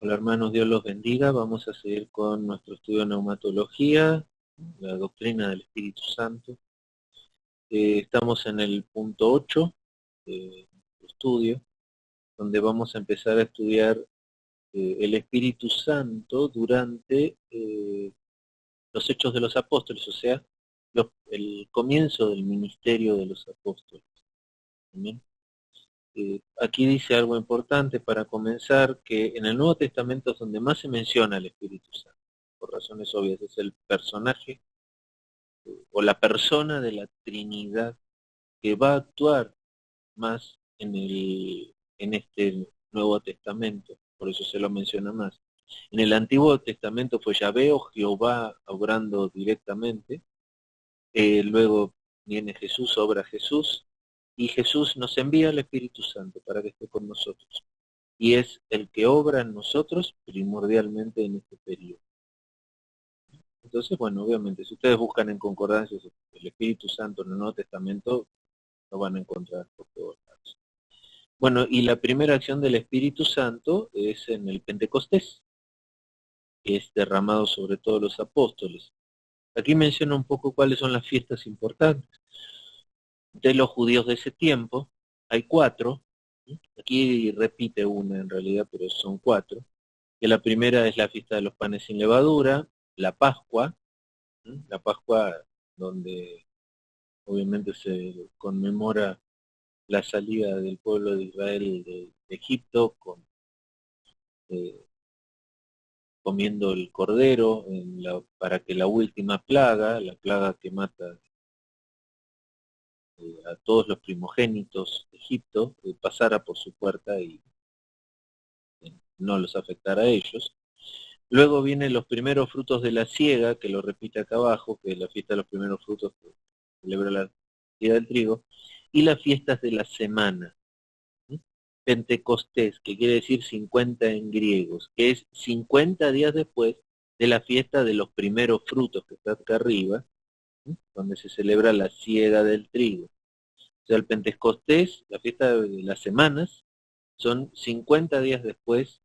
Hola hermanos, Dios los bendiga. Vamos a seguir con nuestro estudio de neumatología, la doctrina del Espíritu Santo. Estamos en el punto 8 de nuestro estudio, donde vamos a empezar a estudiar el Espíritu Santo durante los hechos de los apóstoles, o sea, el comienzo del ministerio de los apóstoles. ¿Bien? Aquí dice algo importante para comenzar, que en el Nuevo Testamento es donde más se menciona el Espíritu Santo, por razones obvias, es el personaje o la persona de la Trinidad que va a actuar más en este Nuevo Testamento, por eso se lo menciona más. En el Antiguo Testamento fue Yahvé o Jehová obrando directamente, luego viene Jesús, obra Jesús, y Jesús nos envía el Espíritu Santo para que esté con nosotros. Y es el que obra en nosotros primordialmente en este periodo. Entonces, bueno, obviamente, si ustedes buscan en concordancias el Espíritu Santo en el Nuevo Testamento, lo van a encontrar por todos lados. Bueno, y la primera acción del Espíritu Santo es en el Pentecostés, que es derramado sobre todos los apóstoles. Aquí menciona un poco cuáles son las fiestas importantes de los judíos de ese tiempo. Hay 4, aquí repite una en realidad, pero son 4. Que la primera es la fiesta de los panes sin levadura, la Pascua donde obviamente se conmemora la salida del pueblo de Israel de Egipto eh, comiendo el cordero para que la última plaga, la plaga que mata a todos los primogénitos de Egipto, pasara por su puerta y no los afectara a ellos. Luego vienen los primeros frutos de la siega, que lo repite acá abajo, que es la fiesta de los primeros frutos que celebra la siega del trigo, y las fiestas de la semana. Pentecostés, que quiere decir 50 en griegos, que es 50 días después de la fiesta de los primeros frutos, que está acá arriba, donde se celebra la siega del trigo. O sea, el Pentecostés, la fiesta de las semanas, son 50 días después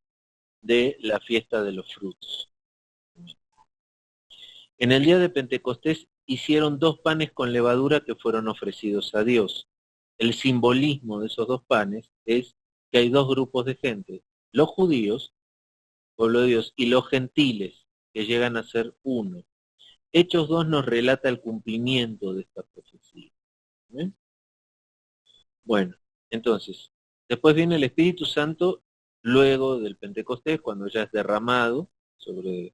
de la fiesta de los frutos. En el día de Pentecostés hicieron 2 panes con levadura que fueron ofrecidos a Dios. El simbolismo de esos 2 panes es que hay 2 grupos de gente, los judíos, pueblo de Dios, y los gentiles, que llegan a ser uno. Hechos 2 nos relata el cumplimiento de esta profecía. ¿Ven? Bueno, entonces, después viene el Espíritu Santo luego del Pentecostés, cuando ya es derramado sobre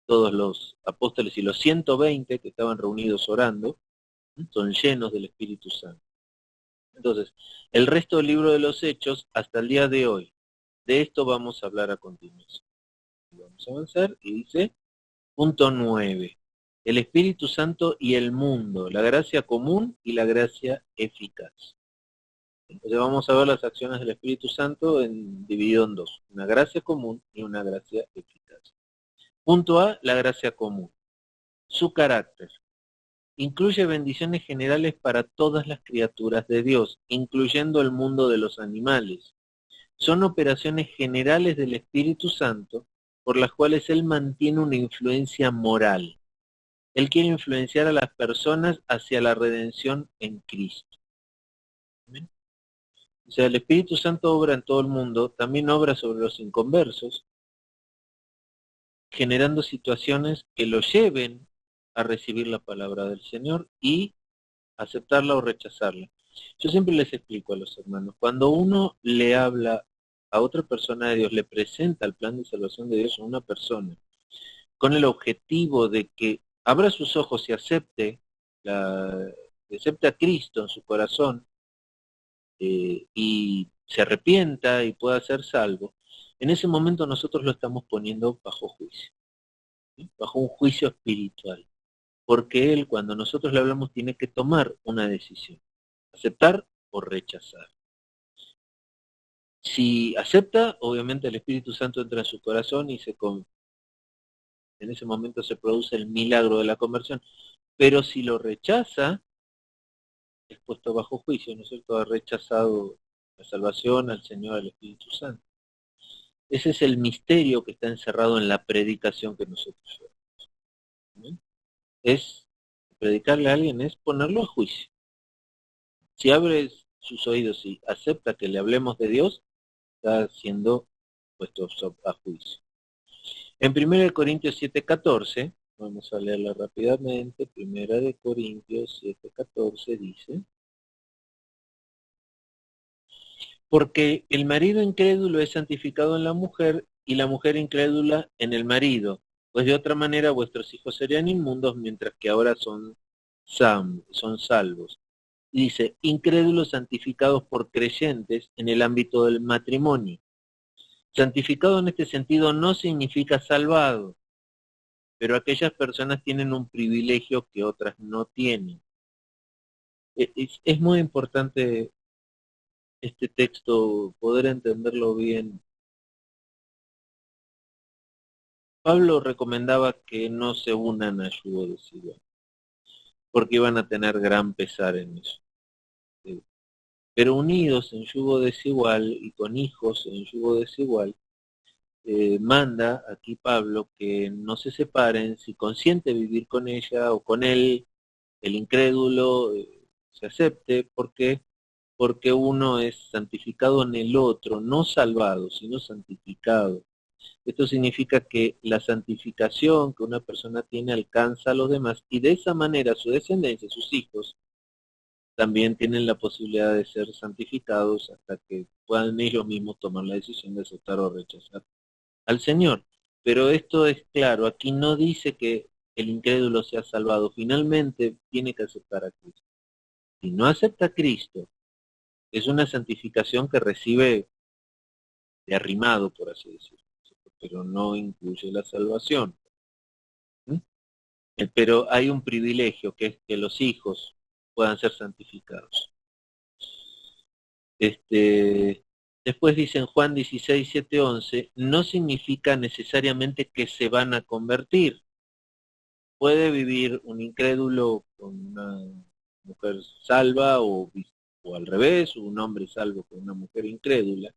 todos los apóstoles y los 120 que estaban reunidos orando, son llenos del Espíritu Santo. Entonces, el resto del libro de los Hechos, hasta el día de hoy, de esto vamos a hablar a continuación. Vamos a avanzar y dice, punto 9, el Espíritu Santo y el mundo, la gracia común y la gracia eficaz. Entonces vamos a ver las acciones del Espíritu Santo dividido en 2, una gracia común y una gracia eficaz. Punto A, la gracia común. Su carácter. Incluye bendiciones generales para todas las criaturas de Dios, incluyendo el mundo de los animales. Son operaciones generales del Espíritu Santo por las cuales Él mantiene una influencia moral. Él quiere influenciar a las personas hacia la redención en Cristo. ¿Bien? O sea, el Espíritu Santo obra en todo el mundo, también obra sobre los inconversos, generando situaciones que lo lleven a recibir la palabra del Señor y aceptarla o rechazarla. Yo siempre les explico a los hermanos, cuando uno le habla a otra persona de Dios, le presenta el plan de salvación de Dios a una persona, con el objetivo de que abra sus ojos y acepte a Cristo en su corazón, y se arrepienta y pueda ser salvo, en ese momento nosotros lo estamos poniendo bajo juicio, ¿sí? Bajo un juicio espiritual. Porque Él, cuando nosotros le hablamos, tiene que tomar una decisión, aceptar o rechazar. Si acepta, obviamente el Espíritu Santo entra en su corazón y en ese momento se produce el milagro de la conversión. Pero si lo rechaza, es puesto bajo juicio, ¿no es cierto? Ha rechazado la salvación, al Señor, al Espíritu Santo. Ese es el misterio que está encerrado en la predicación que nosotros llevamos. Es predicarle a alguien, es ponerlo a juicio. Si abres sus oídos y acepta que le hablemos de Dios, está siendo puesto a juicio. En 1 Corintios 7:14, vamos a leerla rápidamente, 1 Corintios 7:14 dice: porque el marido incrédulo es santificado en la mujer y la mujer incrédula en el marido, pues de otra manera vuestros hijos serían inmundos mientras que ahora son salvos. Y dice, incrédulos santificados por creyentes en el ámbito del matrimonio. Santificado en este sentido no significa salvado, pero aquellas personas tienen un privilegio que otras no tienen. Es muy importante este texto, poder entenderlo bien. Pablo recomendaba que no se unan a yugo desigual, porque iban a tener gran pesar en eso. Pero unidos en yugo desigual y con hijos en yugo desigual, manda aquí Pablo que no se separen, si consiente vivir con ella o con él, el incrédulo se acepte, porque uno es santificado en el otro, no salvado, sino santificado. Esto significa que la santificación que una persona tiene alcanza a los demás y de esa manera su descendencia, sus hijos, también tienen la posibilidad de ser santificados hasta que puedan ellos mismos tomar la decisión de aceptar o rechazar al Señor. Pero esto es claro, aquí no dice que el incrédulo sea salvado, finalmente tiene que aceptar a Cristo. Si no acepta a Cristo, es una santificación que recibe de arrimado, por así decirlo, pero no incluye la salvación. ¿Mm? Pero hay un privilegio, que es que los hijos puedan ser santificados. Después dice en Juan 16, 7, 11, no significa necesariamente que se van a convertir. Puede vivir un incrédulo con una mujer salva o al revés, un hombre salvo con una mujer incrédula,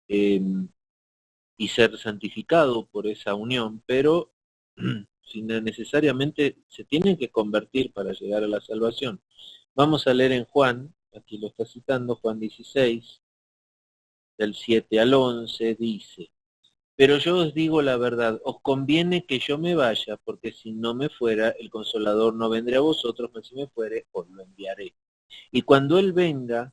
y ser santificado por esa unión, pero sin necesariamente se tienen que convertir para llegar a la salvación. Vamos a leer en Juan, aquí lo está citando, Juan 16, del 7 al 11, dice, pero yo os digo la verdad, os conviene que yo me vaya, porque si no me fuera, el Consolador no vendrá a vosotros, pero si me fuere, os lo enviaré. Y cuando Él venga,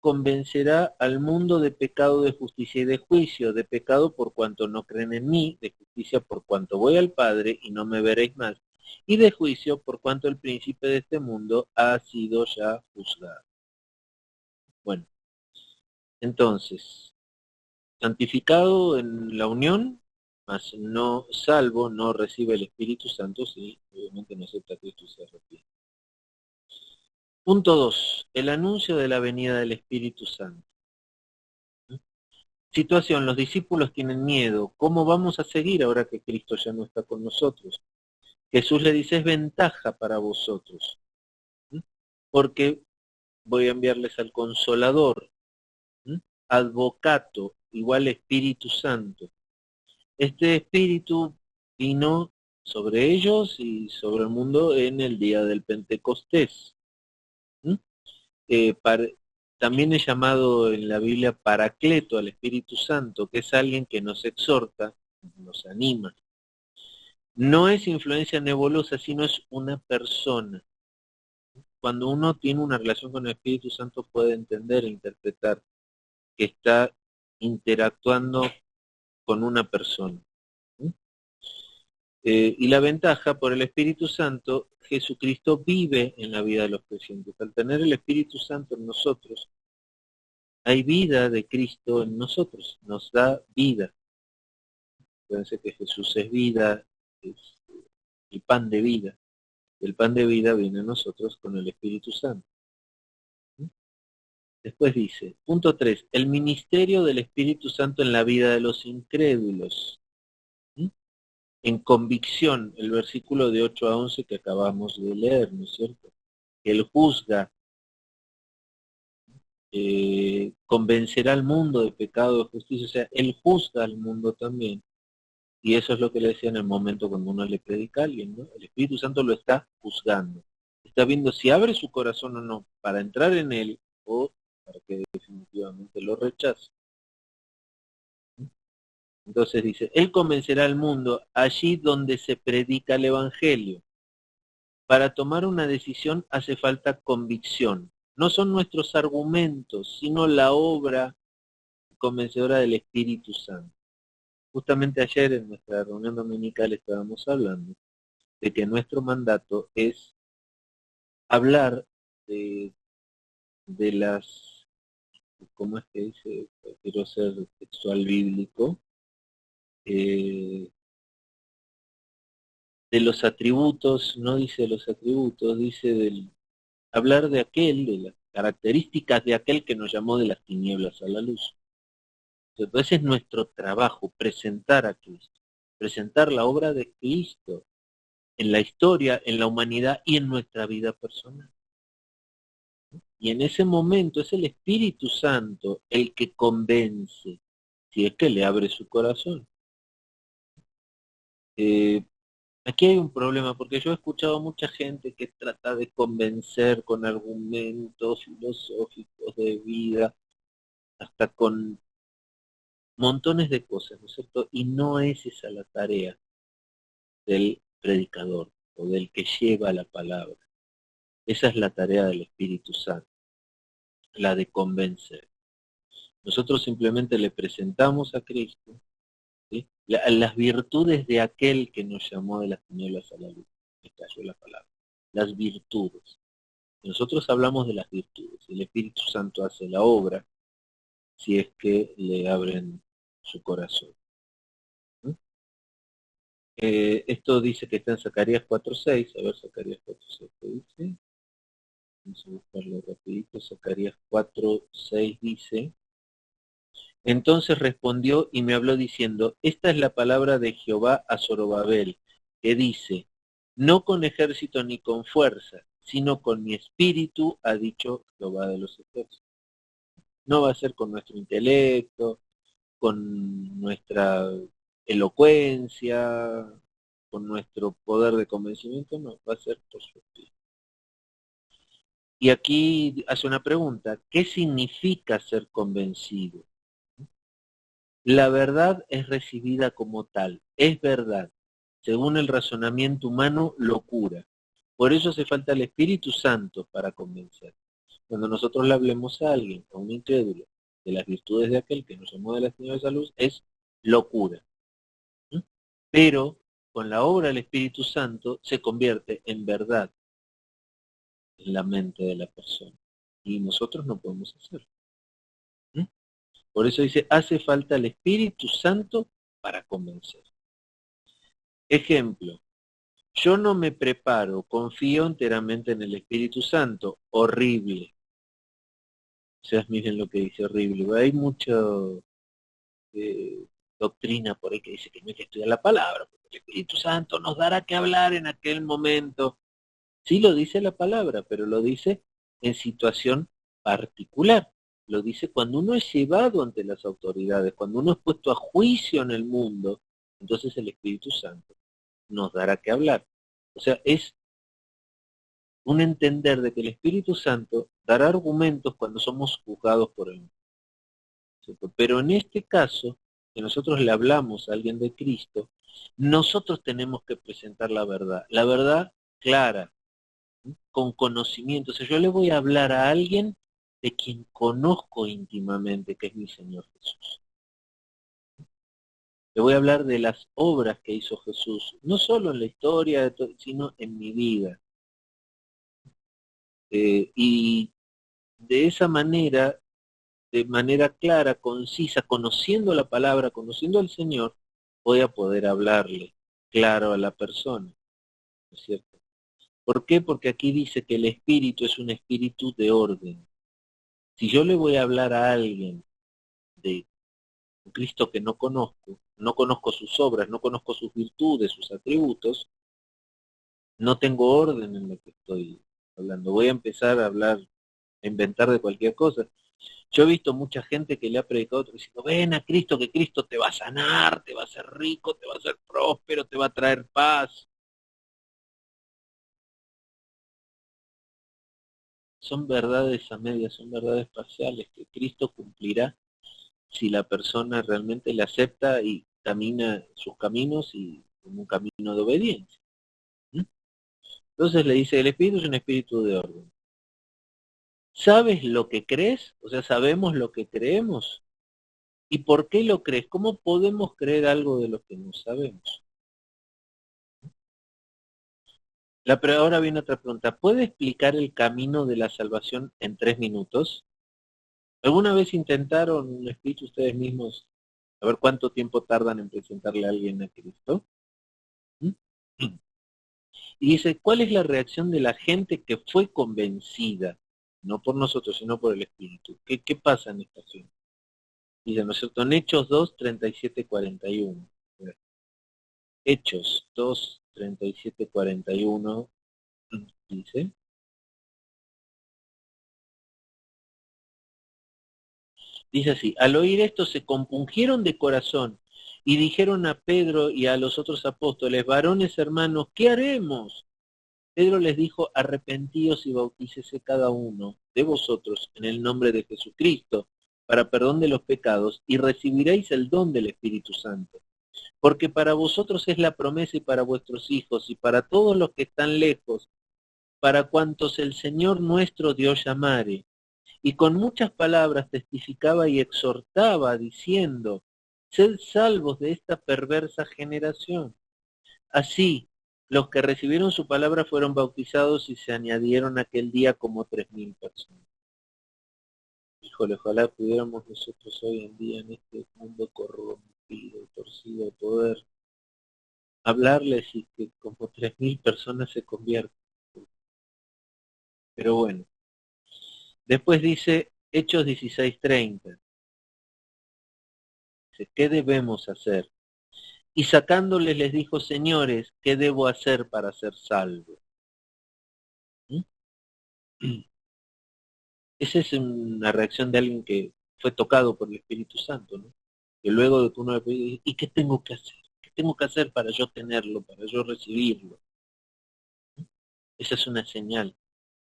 convencerá al mundo de pecado, de justicia y de juicio, de pecado por cuanto no creen en mí, de justicia por cuanto voy al Padre y no me veréis más, y de juicio por cuanto el príncipe de este mundo ha sido ya juzgado. Bueno, entonces, santificado en la unión, mas no salvo, no recibe el Espíritu Santo, si obviamente no acepta a Cristo y se arrepiente. Punto 2. El anuncio de la venida del Espíritu Santo. Situación, los discípulos tienen miedo. ¿Cómo vamos a seguir ahora que Cristo ya no está con nosotros? Jesús le dice, es ventaja para vosotros, porque voy a enviarles al Consolador, Advocato, igual Espíritu Santo. Este Espíritu vino sobre ellos y sobre el mundo en el día del Pentecostés. También es llamado en la Biblia Paracleto al Espíritu Santo, que es alguien que nos exhorta, nos anima. No es influencia nebulosa, sino es una persona. Cuando uno tiene una relación con el Espíritu Santo puede entender e interpretar que está interactuando con una persona. Y la ventaja, por el Espíritu Santo, Jesucristo vive en la vida de los creyentes. Al tener el Espíritu Santo en nosotros, hay vida de Cristo en nosotros, nos da vida. Fíjense que Jesús es vida, es el pan de vida. El pan de vida viene a nosotros con el Espíritu Santo. Después dice, punto 3, el ministerio del Espíritu Santo en la vida de los incrédulos. En convicción, el versículo de 8 a 11 que acabamos de leer, ¿no es cierto? Él juzga. convencerá al mundo de pecado, de justicia, o sea, Él juzga al mundo también. Y eso es lo que le decía en el momento cuando uno le predica a alguien, ¿no? El Espíritu Santo lo está juzgando. Está viendo si abre su corazón o no para entrar en Él o para que definitivamente lo rechace. Entonces dice, Él convencerá al mundo allí donde se predica el Evangelio. Para tomar una decisión hace falta convicción. No son nuestros argumentos, sino la obra convencedora del Espíritu Santo. Justamente ayer en nuestra reunión dominical estábamos hablando de que nuestro mandato es hablar de las, ¿cómo es que dice? Quiero ser textual bíblico, de los atributos, no dice los atributos, dice hablar de aquel, de las características de aquel que nos llamó de las tinieblas a la luz. Entonces es nuestro trabajo presentar a Cristo, presentar la obra de Cristo en la historia, en la humanidad y en nuestra vida personal. Y en ese momento es el Espíritu Santo el que convence, si es que le abre su corazón. Aquí hay un problema, porque yo he escuchado a mucha gente que trata de convencer con argumentos filosóficos de vida, hasta con montones de cosas, ¿no es cierto? Y no es esa la tarea del predicador o del que lleva la palabra. Esa es la tarea del Espíritu Santo, la de convencer. Nosotros simplemente le presentamos a Cristo, ¿sí? Las virtudes de aquel que nos llamó de las tinieblas a la luz. Me cayó la palabra. Las virtudes. Nosotros hablamos de las virtudes. El Espíritu Santo hace la obra si es que le abren su corazón. Esto dice que está en Zacarías 4.6. A ver, Zacarías 4.6, ¿qué dice? Vamos a buscarlo rapidito. Zacarías 4.6 dice: entonces respondió y me habló diciendo, esta es la palabra de Jehová a Zorobabel, que dice, no con ejército ni con fuerza, sino con mi espíritu, ha dicho Jehová de los ejércitos. No va a ser con nuestro intelecto, con nuestra elocuencia, con nuestro poder de convencimiento, no, va a ser por su espíritu. Y aquí hace una pregunta, ¿qué significa ser convencido? La verdad es recibida como tal, es verdad. Según el razonamiento humano, locura. Por eso hace falta el Espíritu Santo para convencer. Cuando nosotros le hablemos a alguien, a un incrédulo, de las virtudes de aquel que nos llamó de las tinieblas a la luz, es locura. Pero con la obra del Espíritu Santo se convierte en verdad en la mente de la persona. Y nosotros no podemos hacerlo. Por eso dice, hace falta el Espíritu Santo para convencer. Ejemplo, yo no me preparo, confío enteramente en el Espíritu Santo. Horrible. O sea, miren lo que dice horrible. Hay mucha doctrina por ahí que dice que no hay que estudiar la palabra, porque el Espíritu Santo nos dará que hablar en aquel momento. Sí lo dice la palabra, pero lo dice en situación particular. Lo dice cuando uno es llevado ante las autoridades, cuando uno es puesto a juicio en el mundo, entonces el Espíritu Santo nos dará que hablar. O sea, es un entender de que el Espíritu Santo dará argumentos cuando somos juzgados por él. ¿Cierto? Pero en este caso, que nosotros le hablamos a alguien de Cristo, nosotros tenemos que presentar la verdad clara, con conocimiento. O sea, yo le voy a hablar a alguien de quien conozco íntimamente, que es mi Señor Jesús. Le voy a hablar de las obras que hizo Jesús, no solo en la historia, sino en mi vida. Y de esa manera, de manera clara, concisa, conociendo la palabra, conociendo al Señor, voy a poder hablarle claro a la persona, ¿no es cierto? ¿Por qué? Porque aquí dice que el espíritu es un espíritu de orden. Si yo le voy a hablar a alguien de un Cristo que no conozco, no conozco sus obras, no conozco sus virtudes, sus atributos, no tengo orden en lo que estoy hablando. Voy a empezar a hablar, a inventar de cualquier cosa. Yo he visto mucha gente que le ha predicado a otro diciendo, ven a Cristo, que Cristo te va a sanar, te va a hacer rico, te va a hacer próspero, te va a traer paz. Son verdades a medias, son verdades parciales que Cristo cumplirá si la persona realmente le acepta y camina sus caminos y en un camino de obediencia. ¿Mm? Entonces le dice, el espíritu es un espíritu de orden. ¿Sabes lo que crees? O sea, sabemos lo que creemos. ¿Y por qué lo crees? ¿Cómo podemos creer algo de lo que no sabemos? Ahora viene otra pregunta. ¿Puede explicar el camino de la salvación en 3 minutos? ¿Alguna vez intentaron un espíritu ustedes mismos a ver cuánto tiempo tardan en presentarle a alguien a Cristo? ¿Mm? Y dice, ¿cuál es la reacción de la gente que fue convencida? No por nosotros, sino por el Espíritu. ¿Qué pasa en esta acción? Dice, ¿no es cierto? En Hechos 2, 37, 41. Hechos 2, 37, 41, dice, dice así, al oír esto se compungieron de corazón y dijeron a Pedro y a los otros apóstoles, varones hermanos, ¿qué haremos? Pedro les dijo, arrepentíos y bautícese cada uno de vosotros en el nombre de Jesucristo para perdón de los pecados y recibiréis el don del Espíritu Santo. Porque para vosotros es la promesa y para vuestros hijos y para todos los que están lejos, para cuantos el Señor nuestro Dios llamare. Y con muchas palabras testificaba y exhortaba diciendo, sed salvos de esta perversa generación. Así, los que recibieron su palabra fueron bautizados y se añadieron aquel día como 3.000 personas. Híjole, ojalá pudiéramos nosotros hoy en día en este mundo corrompido, torcido, poder hablarles y que como 3.000 personas se conviertan. Pero bueno, después dice Hechos 16:30. Dice, ¿qué debemos hacer? Y sacándoles les dijo, señores, ¿qué debo hacer para ser salvo? ¿Mm? Esa es una reacción de alguien que fue tocado por el Espíritu Santo, ¿no? Que luego de que uno le pide, ¿y qué tengo que hacer? ¿Qué tengo que hacer para yo tenerlo, para yo recibirlo? Esa es una señal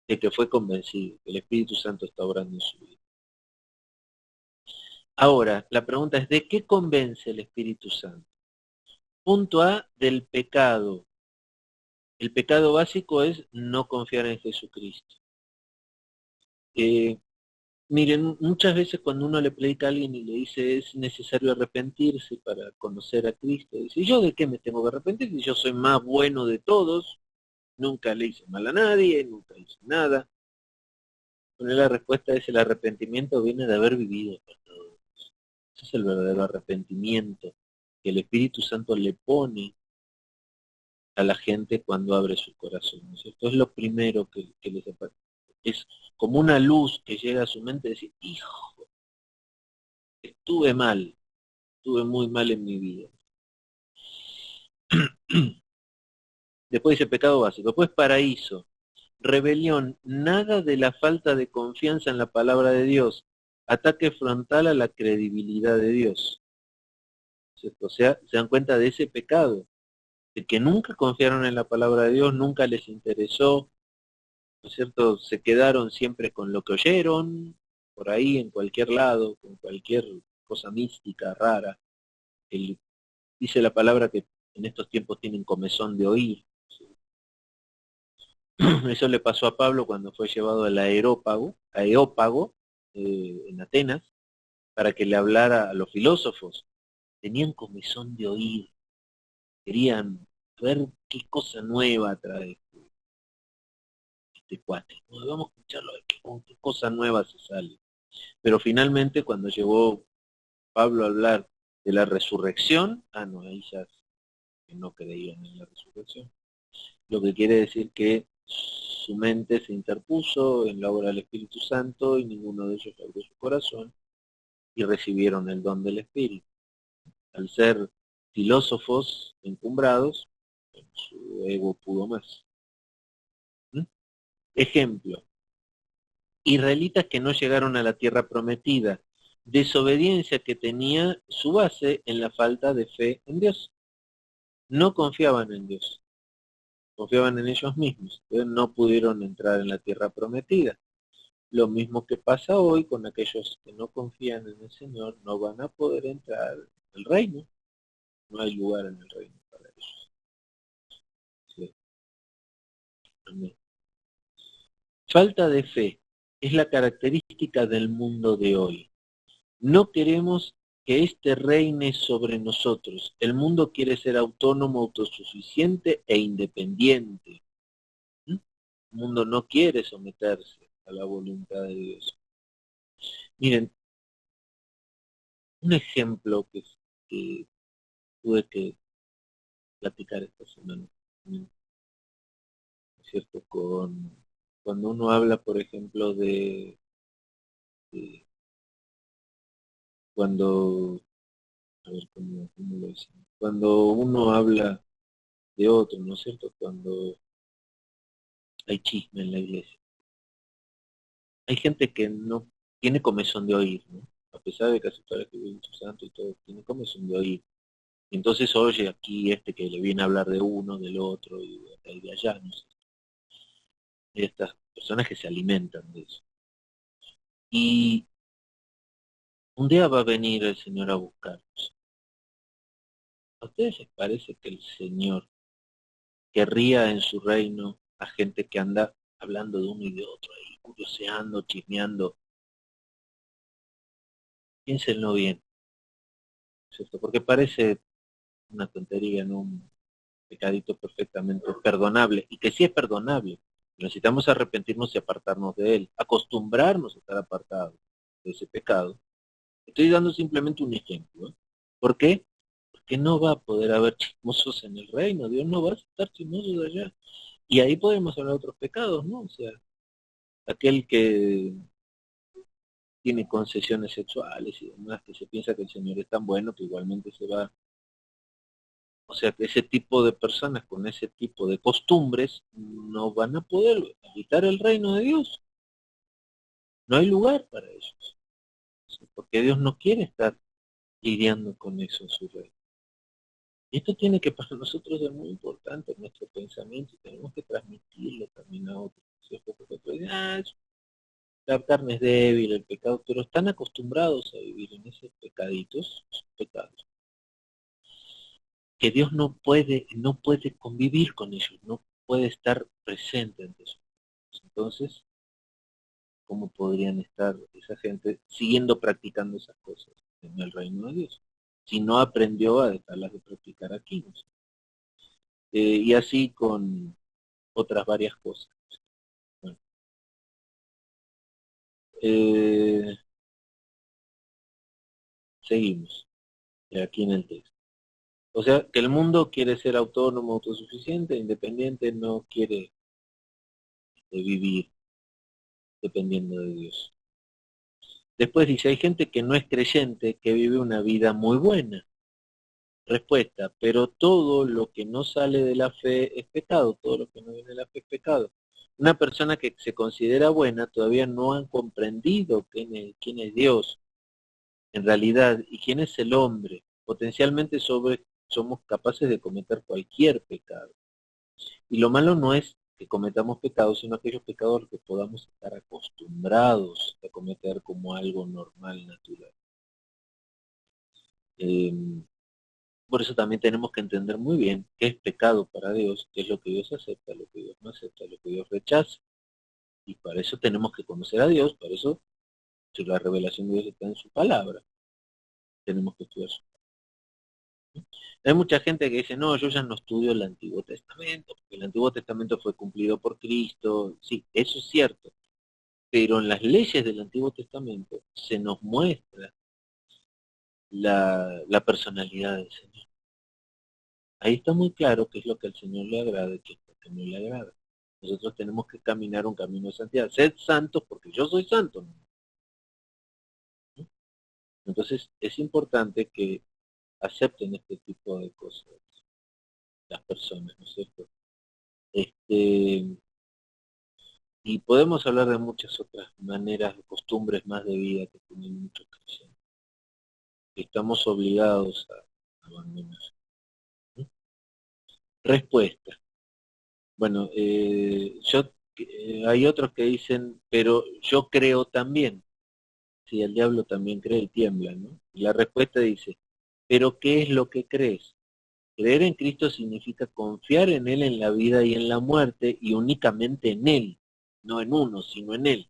de que fue convencido, que el Espíritu Santo está obrando en su vida. Ahora, la pregunta es, ¿de qué convence el Espíritu Santo? Punto A, del pecado. El pecado básico es no confiar en Jesucristo. Eh, Miren, muchas veces cuando uno le predica a alguien y le dice es necesario arrepentirse para conocer a Cristo, dice, ¿yo de qué me tengo que arrepentir? Si yo soy más bueno de todos, nunca le hice mal a nadie, nunca hice nada. Bueno, la respuesta es el arrepentimiento viene de haber vivido pecado. Ese es el verdadero arrepentimiento que el Espíritu Santo le pone a la gente cuando abre su corazón, ¿no es cierto? Es lo primero que les aparece. Es como una luz que llega a su mente y decir, hijo, estuve mal, estuve muy mal en mi vida. Después dice pecado básico, después paraíso, rebelión, nada de la falta de confianza en la palabra de Dios, ataque frontal a la credibilidad de Dios. ¿Cierto? O sea, se dan cuenta de ese pecado, de que nunca confiaron en la palabra de Dios, nunca les interesó, ¿no es cierto? Se quedaron siempre con lo que oyeron, por ahí, en cualquier lado, con cualquier cosa mística, rara. Dice la palabra que en estos tiempos tienen comezón de oír. Eso le pasó a Pablo cuando fue llevado al Areópago, en Atenas, para que le hablara a los filósofos. Tenían comezón de oír, querían ver qué cosa nueva trae este cuate. No, vamos a escucharlo, con qué cosa nueva se sale. Pero finalmente cuando llegó Pablo a hablar de la resurrección, no, ahí ya que no creían en la resurrección. Lo que quiere decir que su mente se interpuso en la obra del Espíritu Santo y ninguno de ellos abrió su corazón y recibieron el don del Espíritu. Al ser filósofos encumbrados, su ego pudo más. ¿Mm? Ejemplo, Israelitas que no llegaron a la tierra prometida. Desobediencia que tenía su base en la falta de fe en Dios. No confiaban en Dios, confiaban en ellos mismos. Entonces no pudieron entrar en la tierra prometida. Lo mismo que pasa hoy con aquellos que no confían en el Señor, no van a poder entrar en el reino. No hay lugar en el reino para ellos. Sí. Amén. Falta de fe es la característica del mundo de hoy. No queremos que éste reine sobre nosotros. El mundo quiere ser autónomo, autosuficiente e independiente. ¿Mm? El mundo no quiere someterse a la voluntad de Dios. Miren, un ejemplo que tuve que platicar esta semana, ¿no? ¿Es cierto? Cuando uno habla, por ejemplo, de cuando, a ver, ¿cómo lo decimos? Cuando uno habla de otro, ¿no es cierto? Cuando hay chisme en la iglesia. Hay gente que no tiene comezón de oír, ¿no? A pesar de que hace toda la Espíritu Santo y todo, tiene comezón de oír. Entonces oye aquí este que le viene a hablar de uno, del otro y de acá y de allá, ¿no? Y estas personas que se alimentan de eso. Y un día va a venir el Señor a buscarnos. ¿A ustedes les parece que el Señor querría en su reino a gente que anda hablando de uno y de otro, ahí curioseando, chismeando? Piénsenlo bien, ¿cierto? Porque parece una tontería, ¿no? Un pecadito perfectamente perdonable, y que sí es perdonable. Necesitamos arrepentirnos y apartarnos de él, acostumbrarnos a estar apartados de ese pecado. Estoy dando simplemente un ejemplo, ¿eh? ¿Por qué? Porque no va a poder haber chismosos en el reino, Dios no va a estar chismosos allá. Y ahí podemos hablar de otros pecados, ¿no? O sea, aquel que tiene concesiones sexuales y demás, que se piensa que el Señor es tan bueno que igualmente se va. O sea, que ese tipo de personas con ese tipo de costumbres no van a poder habitar el reino de Dios. No hay lugar para ellos. ¿Sí? Porque Dios no quiere estar lidiando con eso en su reino. Y esto tiene que para nosotros ser muy importante en nuestro pensamiento y tenemos que transmitirlo también a otros. ¿Cierto? Porque otros dicen, la carne es débil, el pecado, pero están acostumbrados a vivir en esos pecaditos, esos pecados, que Dios no puede convivir con ellos, no puede estar presente en ellos. Entonces, ¿cómo podrían estar esa gente siguiendo practicando esas cosas en el reino de Dios? Si no aprendió a dejarlas de practicar aquí, ¿no? Y así con otras varias cosas. Bueno, eh, seguimos aquí en el texto. O sea, que el mundo quiere ser autónomo, autosuficiente, independiente, no quiere vivir dependiendo de Dios. Después dice, hay gente que no es creyente, que vive una vida muy buena. Respuesta, pero todo lo que no sale de la fe es pecado, todo lo que no viene de la fe es pecado. Una persona que se considera buena todavía no han comprendido quién es Dios en realidad y quién es el hombre. Potencialmente somos capaces de cometer cualquier pecado. Y lo malo no es que cometamos pecados, sino aquellos pecados que podamos estar acostumbrados a cometer como algo normal, natural. Eh, por eso también tenemos que entender muy bien qué es pecado para Dios, qué es lo que Dios acepta, lo que Dios no acepta, lo que Dios rechaza. Y para eso tenemos que conocer a Dios, para eso, si la revelación de Dios está en su palabra, tenemos que estudiar su palabra. Hay mucha gente que dice, no, yo ya no estudio el Antiguo Testamento, porque el Antiguo Testamento fue cumplido por Cristo. Sí, eso es cierto, pero en las leyes del Antiguo Testamento se nos muestra la personalidad del Señor. Ahí está muy claro qué es lo que al Señor le agrada y qué es lo que no le agrada. Nosotros tenemos que caminar un camino de santidad. Sed santos porque yo soy santo, ¿no? Entonces es importante que acepten este tipo de cosas las personas, ¿no es cierto? Este, Y podemos hablar de muchas otras maneras, costumbres más de vida que tienen muchos creyentes. Estamos obligados a abandonar. Respuesta. Bueno, hay otros que dicen, pero yo creo también. Si el diablo también cree y tiembla, ¿no? Y la respuesta dice, pero ¿qué es lo que crees? Creer en Cristo significa confiar en Él en la vida y en la muerte y únicamente en Él, no en uno, sino en Él.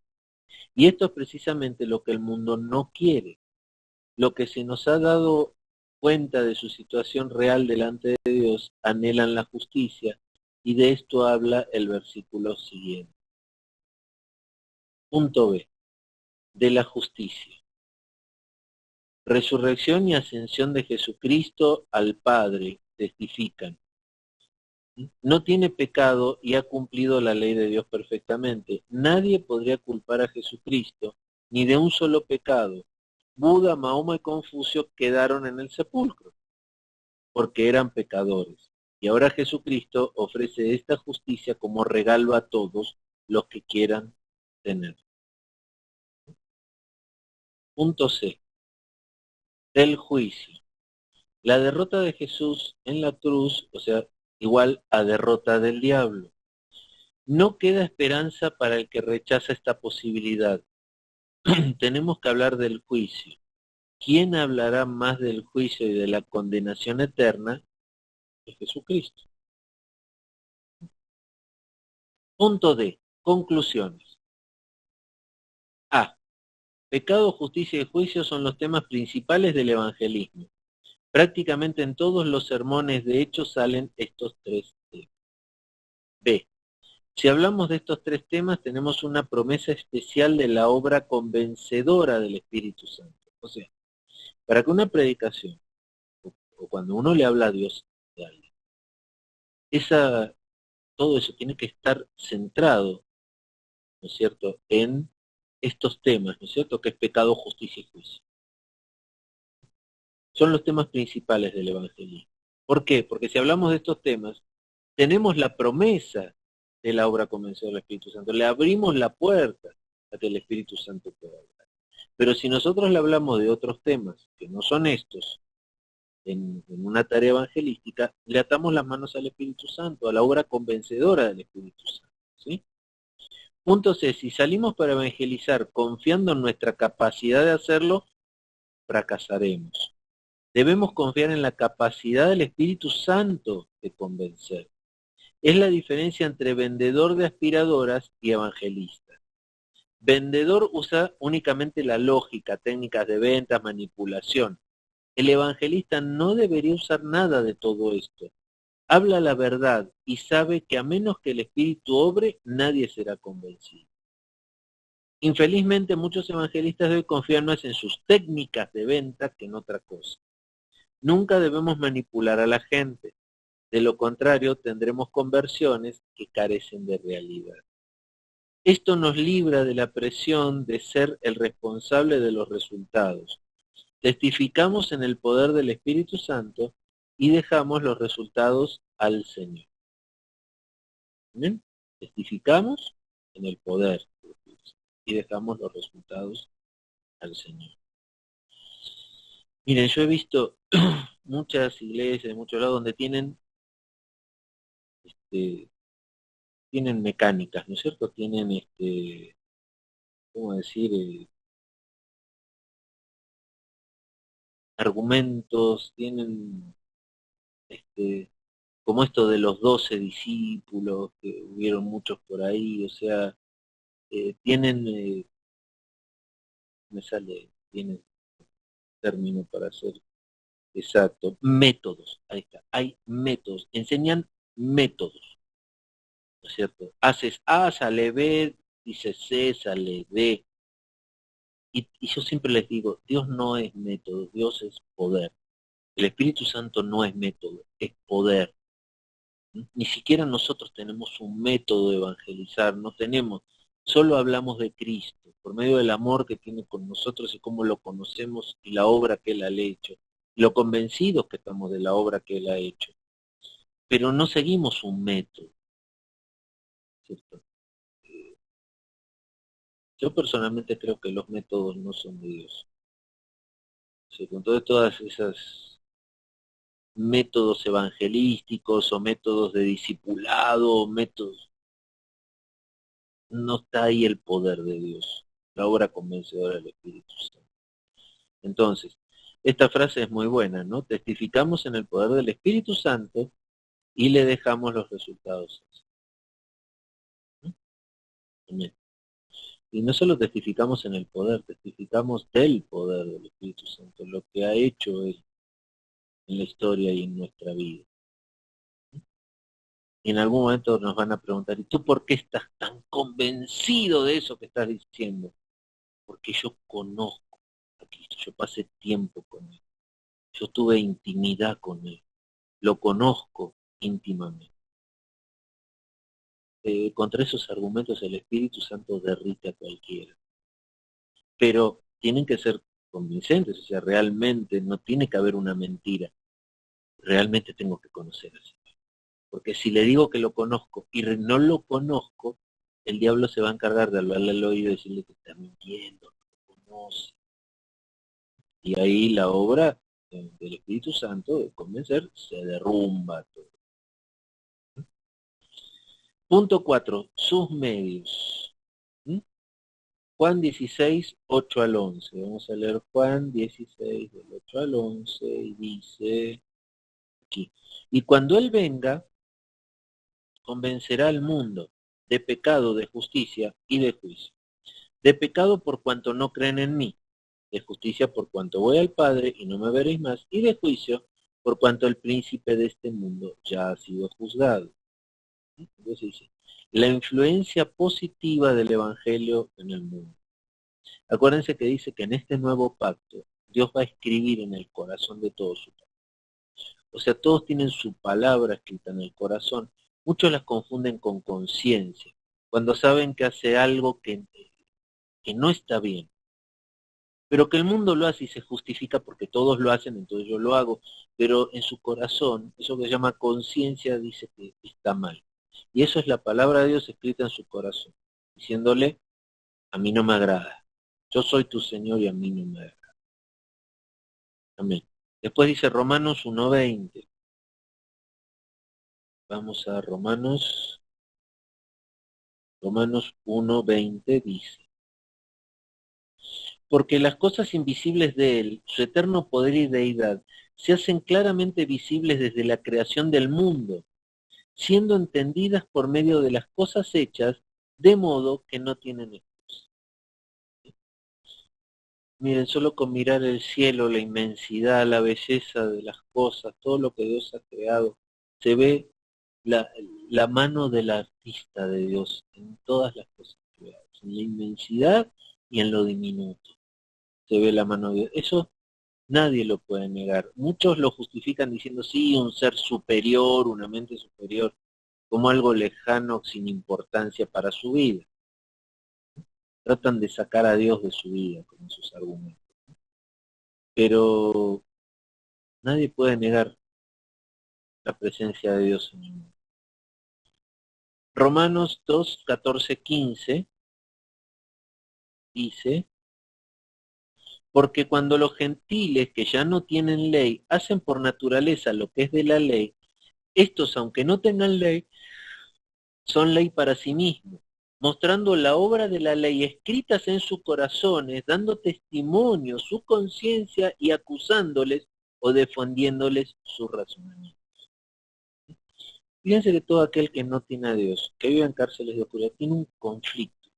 Y esto es precisamente lo que el mundo no quiere. Lo que se nos ha dado cuenta de su situación real delante de Dios, anhelan la justicia, y de esto habla el versículo siguiente. Punto B, de la justicia. Resurrección y ascensión de Jesucristo al Padre testifican. No tiene pecado y ha cumplido la ley de Dios perfectamente. Nadie podría culpar a Jesucristo ni de un solo pecado. Buda, Mahoma y Confucio quedaron en el sepulcro porque eran pecadores. Y ahora Jesucristo ofrece esta justicia como regalo a todos los que quieran tener. Punto C. Del juicio. La derrota de Jesús en la cruz, o sea, igual a derrota del diablo. No queda esperanza para el que rechaza esta posibilidad. Tenemos que hablar del juicio. ¿Quién hablará más del juicio y de la condenación eterna? Es Jesucristo. Punto D. Conclusiones. A. Pecado, justicia y juicio son los temas principales del evangelismo. Prácticamente en todos los sermones de hecho salen estos tres temas. B. Si hablamos de estos tres temas, tenemos una promesa especial de la obra convencedora del Espíritu Santo. O sea, para que una predicación, o cuando uno le habla a Dios de alguien, todo eso tiene que estar centrado, ¿no es cierto?, en estos temas, ¿no es cierto?, que es pecado, justicia y juicio. Son los temas principales del evangelismo. ¿Por qué? Porque si hablamos de estos temas, tenemos la promesa de la obra convencedora del Espíritu Santo. Le abrimos la puerta a que el Espíritu Santo pueda hablar. Pero si nosotros le hablamos de otros temas que no son estos, en una tarea evangelística, le atamos las manos al Espíritu Santo, a la obra convencedora del Espíritu Santo. ¿Sí? Punto C. Si salimos para evangelizar confiando en nuestra capacidad de hacerlo, fracasaremos. Debemos confiar en la capacidad del Espíritu Santo de convencer. Es la diferencia entre vendedor de aspiradoras y evangelista. Vendedor usa únicamente la lógica, técnicas de ventas, manipulación. El evangelista no debería usar nada de todo esto. Habla la verdad y sabe que a menos que el Espíritu obre, nadie será convencido. Infelizmente, muchos evangelistas de hoy confían más en sus técnicas de venta que en otra cosa. Nunca debemos manipular a la gente. De lo contrario, tendremos conversiones que carecen de realidad. Esto nos libra de la presión de ser el responsable de los resultados. Testificamos en el poder del Espíritu Santo y dejamos los resultados al Señor. ¿Bien? Testificamos en el poder y dejamos los resultados al Señor. Miren, yo he visto muchas iglesias de muchos lados donde tienen mecánicas, ¿no es cierto? Tienen, ¿cómo decir? Argumentos, tienen, como esto de los 12 discípulos, que hubieron muchos por ahí, o sea, tienen, tienen término para ser exacto, métodos, ahí está, hay métodos, enseñan métodos, ¿no es cierto? Haces A, sale B, dices C, sale D. Y yo siempre les digo, Dios no es método, Dios es poder. El Espíritu Santo no es método, es poder. Ni siquiera nosotros tenemos un método de evangelizar, no tenemos, solo hablamos de Cristo, por medio del amor que tiene con nosotros y cómo lo conocemos y la obra que Él ha hecho, lo convencidos que estamos de la obra que Él ha hecho. Pero no seguimos un método, ¿cierto? Yo personalmente creo que los métodos no son de Dios. Sí, con todas esas métodos evangelísticos o métodos de discipulado, métodos, no está ahí el poder de Dios, la obra convencedora del Espíritu Santo. Entonces, esta frase es muy buena, ¿no? Testificamos en el poder del Espíritu Santo y le dejamos los resultados. Amén. Y no solo testificamos en el poder, testificamos del poder del Espíritu Santo, lo que ha hecho Él en la historia y en nuestra vida. Y en algún momento nos van a preguntar, ¿y tú por qué estás tan convencido de eso que estás diciendo? Porque yo conozco a Cristo, yo pasé tiempo con Él, yo tuve intimidad con Él, lo conozco íntimamente. Contra esos argumentos el Espíritu Santo derrite a cualquiera. Pero tienen que ser convincentes, o sea, realmente no tiene que haber una mentira. Realmente tengo que conocer al Señor. Porque si le digo que lo conozco y no lo conozco, el diablo se va a encargar de hablarle al oído y decirle que está mintiendo, no lo conoce. Y ahí la obra del Espíritu Santo de convencer se derrumba todo. Punto 4. Sus medios. ¿Mm? Juan 16, 8 al 11. Vamos a leer Juan 16, del 8 al 11, y dice aquí. Y cuando Él venga, convencerá al mundo de pecado, de justicia y de juicio. De pecado por cuanto no creen en mí, de justicia por cuanto voy al Padre y no me veréis más, y de juicio por cuanto el príncipe de este mundo ya ha sido juzgado. Entonces dice, la influencia positiva del Evangelio en el mundo. Acuérdense que dice que en este nuevo pacto Dios va a escribir en el corazón de todos su pueblo. O sea, todos tienen su palabra escrita en el corazón. Muchos las confunden con conciencia, cuando saben que hace algo que no está bien, pero que el mundo lo hace y se justifica porque todos lo hacen, entonces yo lo hago, pero en su corazón, eso que se llama conciencia dice que está mal. Y eso es la palabra de Dios escrita en su corazón, diciéndole, a mí no me agrada, yo soy tu Señor y a mí no me agrada. Amén. Después dice Romanos 1:20. Vamos a Romanos 1:20 dice, porque las cosas invisibles de Él, su eterno poder y deidad, se hacen claramente visibles desde la creación del mundo, siendo entendidas por medio de las cosas hechas, de modo que no tienen excusa. Miren, solo con mirar el cielo, la inmensidad, la belleza de las cosas, todo lo que Dios ha creado, se ve la, la mano del artista de Dios en todas las cosas creadas, en la inmensidad y en lo diminuto. Se ve la mano de Dios. Eso nadie lo puede negar. Muchos lo justifican diciendo, sí, un ser superior, una mente superior, como algo lejano, sin importancia para su vida. Tratan de sacar a Dios de su vida con sus argumentos. Pero nadie puede negar la presencia de Dios en el mundo. Romanos 2, 14, 15 dice, porque cuando los gentiles que ya no tienen ley hacen por naturaleza lo que es de la ley, estos, aunque no tengan ley, son ley para sí mismos, mostrando la obra de la ley escritas en sus corazones, dando testimonio su conciencia y acusándoles o defendiéndoles su razonamiento. Fíjense que todo aquel que no tiene a Dios, que vive en cárceles de oscuridad, tiene un conflicto.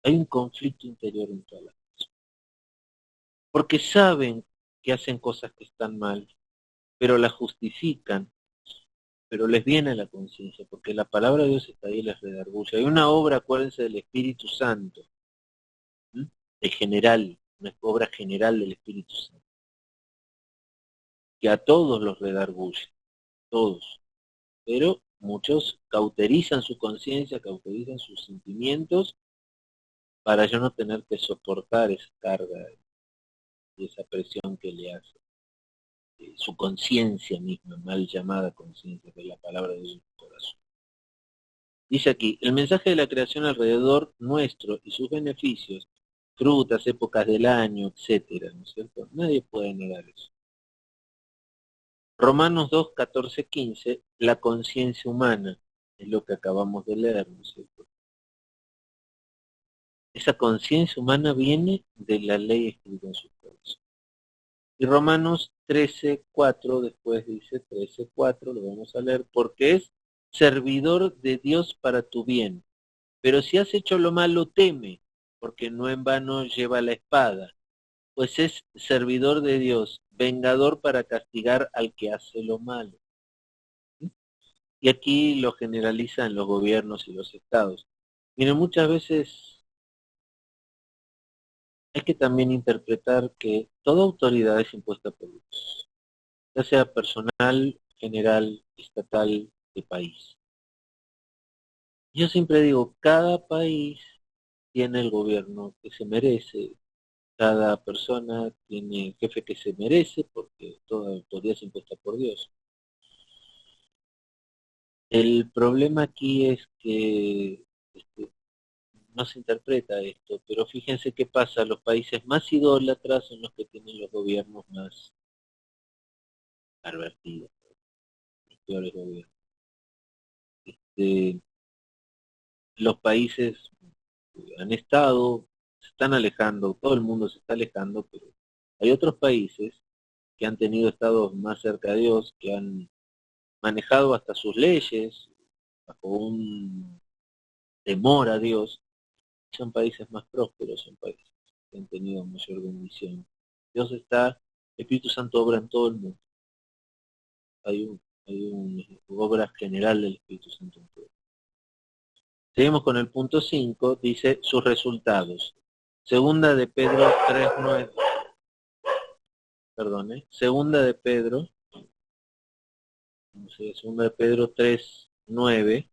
Hay un conflicto interior en todas las personas. Porque saben que hacen cosas que están mal, pero las justifican, pero les viene a la conciencia, porque la palabra de Dios está ahí y les redarguye. Hay una obra, acuérdense, del Espíritu Santo, de general, una obra general del Espíritu Santo, que a todos los redarguye, todos, pero muchos cauterizan su conciencia, cauterizan sus sentimientos, para yo no tener que soportar esa carga y esa presión que le hace su conciencia misma, mal llamada conciencia, que es la palabra de su corazón. Dice aquí, el mensaje de la creación alrededor nuestro y sus beneficios, frutas, épocas del año, etcétera, ¿no es cierto? Nadie puede negar eso. Romanos 2, 14, 15, la conciencia humana, es lo que acabamos de leer, ¿no es cierto? Esa conciencia humana viene de la ley escrita en su corazón. Y Romanos 13, 4, después dice 13, 4, lo vamos a leer, porque es servidor de Dios para tu bien. Pero si has hecho lo malo, teme, porque no en vano lleva la espada, pues es servidor de Dios, vengador para castigar al que hace lo malo. Y aquí lo generalizan los gobiernos y los estados. Miren, muchas veces hay que también interpretar que toda autoridad es impuesta por Dios, ya sea personal, general, estatal, de país. Yo siempre digo, cada país tiene el gobierno que se merece, cada persona tiene el jefe que se merece, porque toda autoridad es impuesta por Dios. El problema aquí es que no se interpreta esto, pero fíjense qué pasa, los países más idólatras son los que tienen los gobiernos más pervertidos, los peores gobiernos. De, los países han estado, se están alejando, todo el mundo se está alejando, pero hay otros países que han tenido estados más cerca de Dios, que han manejado hasta sus leyes bajo un temor a Dios, son países más prósperos, son países que han tenido mayor bendición. Dios está, el Espíritu Santo obra en todo el mundo. Hay una obra general del Espíritu Santo en todo. Seguimos con el punto 5, dice sus resultados. Segunda de Pedro 3:9, segunda de Pedro, no sé, segunda de Pedro 3:9,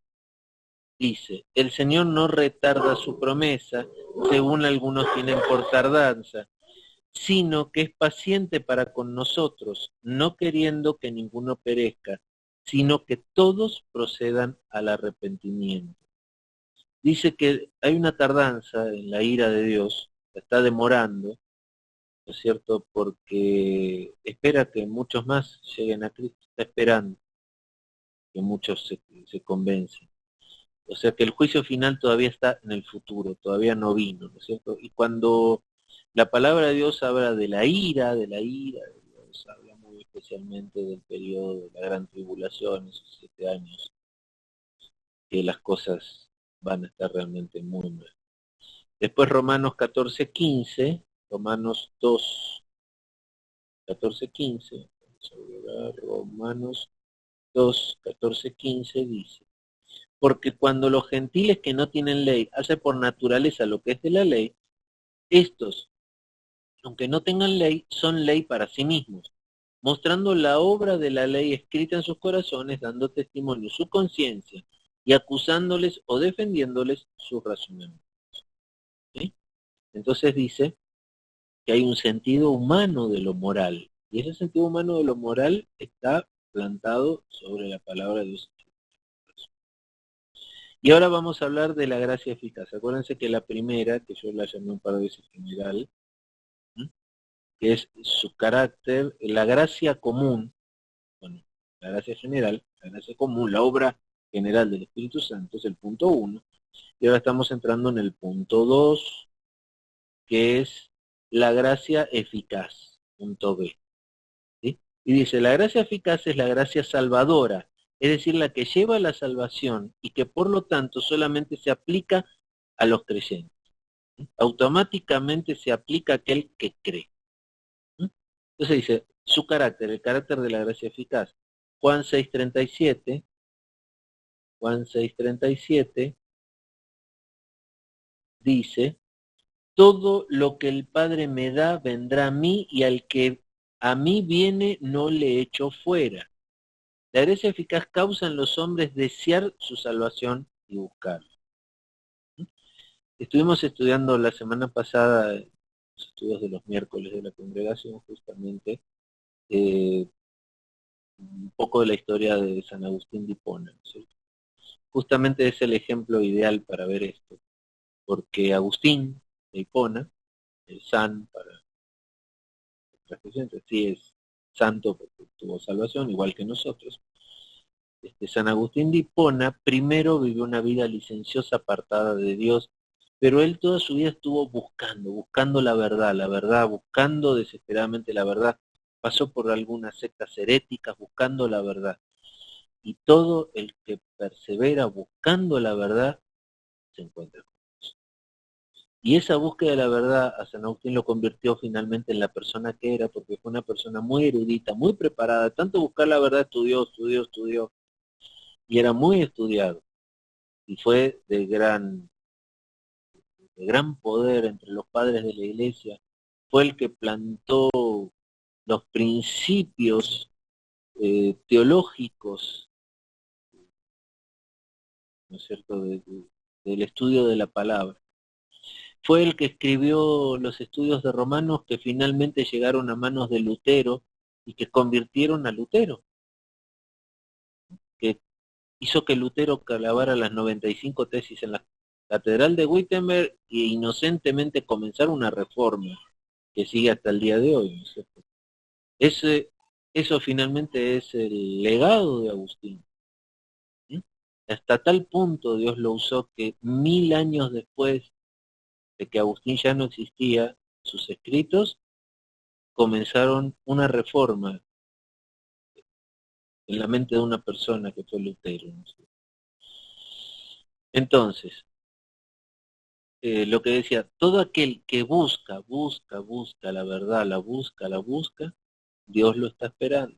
dice, el Señor no retarda su promesa, según algunos tienen por tardanza, sino que es paciente para con nosotros, no queriendo que ninguno perezca, sino que todos procedan al arrepentimiento. Dice que hay una tardanza en la ira de Dios, la está demorando, ¿no es cierto? Porque espera que muchos más lleguen a Cristo, está esperando que muchos se convencen. O sea que el juicio final todavía está en el futuro, todavía no vino, ¿no es cierto? Y cuando la palabra de Dios habla de la ira de Dios, habla muy especialmente del periodo de la gran tribulación, esos 7 años, que las cosas van a estar realmente muy mal. Después Romanos 14:15, Romanos 2, 14:15, Romanos 2, 14:15 dice, porque cuando los gentiles que no tienen ley hacen por naturaleza lo que es de la ley, estos, aunque no tengan ley, son ley para sí mismos, mostrando la obra de la ley escrita en sus corazones, dando testimonio su conciencia y acusándoles o defendiéndoles sus razonamientos. ¿Sí? Entonces dice que hay un sentido humano de lo moral, y ese sentido humano de lo moral está plantado sobre la palabra de Dios. Y ahora vamos a hablar de la gracia eficaz. Acuérdense que la primera, que yo la llamé un par de veces general, ¿sí?, que es su carácter, la gracia común, bueno, la gracia general, la gracia común, la obra general del Espíritu Santo, es el punto 1, y ahora estamos entrando en el punto 2, que es la gracia eficaz, punto B. ¿Sí? Y dice, la gracia eficaz es la gracia salvadora, es decir, la que lleva a la salvación y que por lo tanto solamente se aplica a los creyentes. ¿Sí? Automáticamente se aplica a aquel que cree. ¿Sí? Entonces dice, su carácter, el carácter de la gracia eficaz. Juan 6:37, Juan 6:37 dice, todo lo que el Padre me da vendrá a mí y al que a mí viene no le echo fuera. La gracia eficaz causa en los hombres desear su salvación y buscarla. Estuvimos estudiando la semana pasada, los estudios de los miércoles de la congregación, justamente, un poco de la historia de San Agustín de Hipona, ¿sí? justamente es el ejemplo ideal para ver esto, porque Agustín de Hipona, el San para nuestra gente, sí es santo porque tuvo salvación, igual que nosotros. San Agustín de Hipona primero vivió una vida licenciosa apartada de Dios, pero él toda su vida estuvo buscando la verdad, buscando desesperadamente la verdad. Pasó por algunas sectas heréticas buscando la verdad. Y todo el que persevera buscando la verdad se encuentra con Dios. Y esa búsqueda de la verdad a San Agustín lo convirtió finalmente en la persona que era, porque fue una persona muy erudita, muy preparada, tanto buscar la verdad estudió, y era muy estudiado. Y fue de gran poder entre los padres de la iglesia. Fue el que plantó los principios teológicos, ¿no es cierto?, del estudio de la palabra. Fue el que escribió los estudios de Romanos que finalmente llegaron a manos de Lutero y que convirtieron a Lutero, que hizo que Lutero clavara las 95 tesis en la Catedral de Wittenberg e inocentemente comenzar una reforma que sigue hasta el día de hoy, ¿no es cierto? Eso finalmente es el legado de Agustín. ¿Sí? Hasta tal punto Dios lo usó que 1000 años después de que Agustín ya no existía, sus escritos comenzaron una reforma en la mente de una persona que fue Lutero, ¿no? Entonces, lo que decía, todo aquel que busca la verdad, la busca, Dios lo está esperando.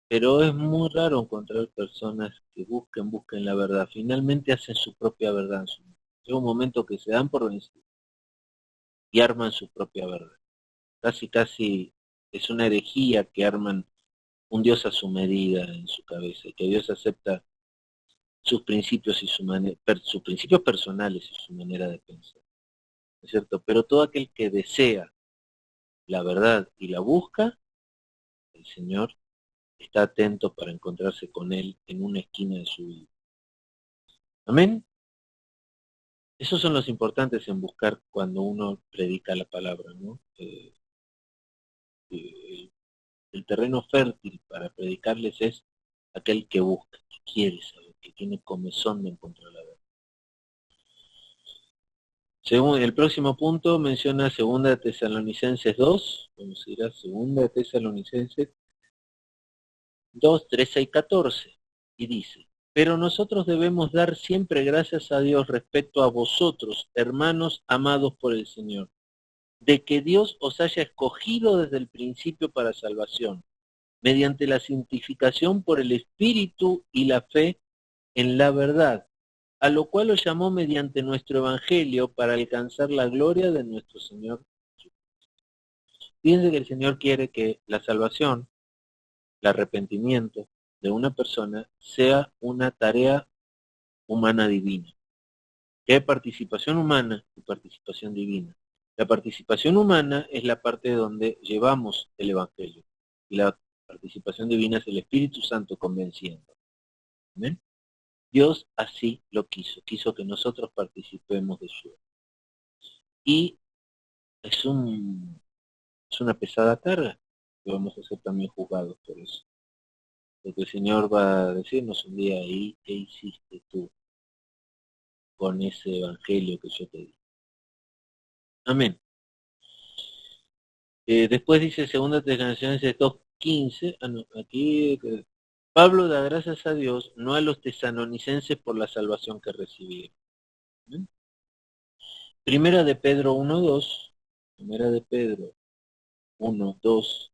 Pero es muy raro encontrar personas que busquen la verdad. Finalmente hacen su propia verdad. Llega un momento que se dan por vencidos y arman su propia verdad. Casi es una herejía que arman un Dios a su medida en su cabeza, y que Dios acepta sus principios y sus principios personales y su manera de pensar, ¿no es cierto? Pero todo aquel que desea la verdad y la busca, el Señor está atento para encontrarse con él en una esquina de su vida. Amén. Esos son los importantes en buscar cuando uno predica la palabra, ¿no? El terreno fértil para predicarles es aquel que busca, que quiere saber, que tiene comezón de encontrar la verdad. Según el próximo punto menciona 2 Tesalonicenses 2, vamos a ir a 2 Tesalonicenses 2, 13 y 14, y dice: pero nosotros debemos dar siempre gracias a Dios respecto a vosotros, hermanos amados por el Señor, de que Dios os haya escogido desde el principio para salvación, mediante la santificación por el Espíritu y la fe en la verdad, a lo cual os llamó mediante nuestro Evangelio para alcanzar la gloria de nuestro Señor. Fíjense que el Señor quiere que la salvación, el arrepentimiento de una persona sea una tarea humana divina. Que hay participación humana y participación divina. La participación humana es la parte donde llevamos el Evangelio, y la participación divina es el Espíritu Santo convenciendo. ¿Amén? Dios así lo quiso que nosotros participemos de su. Y es una pesada carga que vamos a ser también juzgados por eso. Porque el Señor va a decirnos un día ahí: ¿qué hiciste tú con ese Evangelio que yo te di? Amén. Después dice 2 Tesalonicenses 2:15, aquí Pablo da gracias a Dios, no a los tesalonicenses, por la salvación que recibieron. Primera de Pedro 1:2, Primera de Pedro 1:2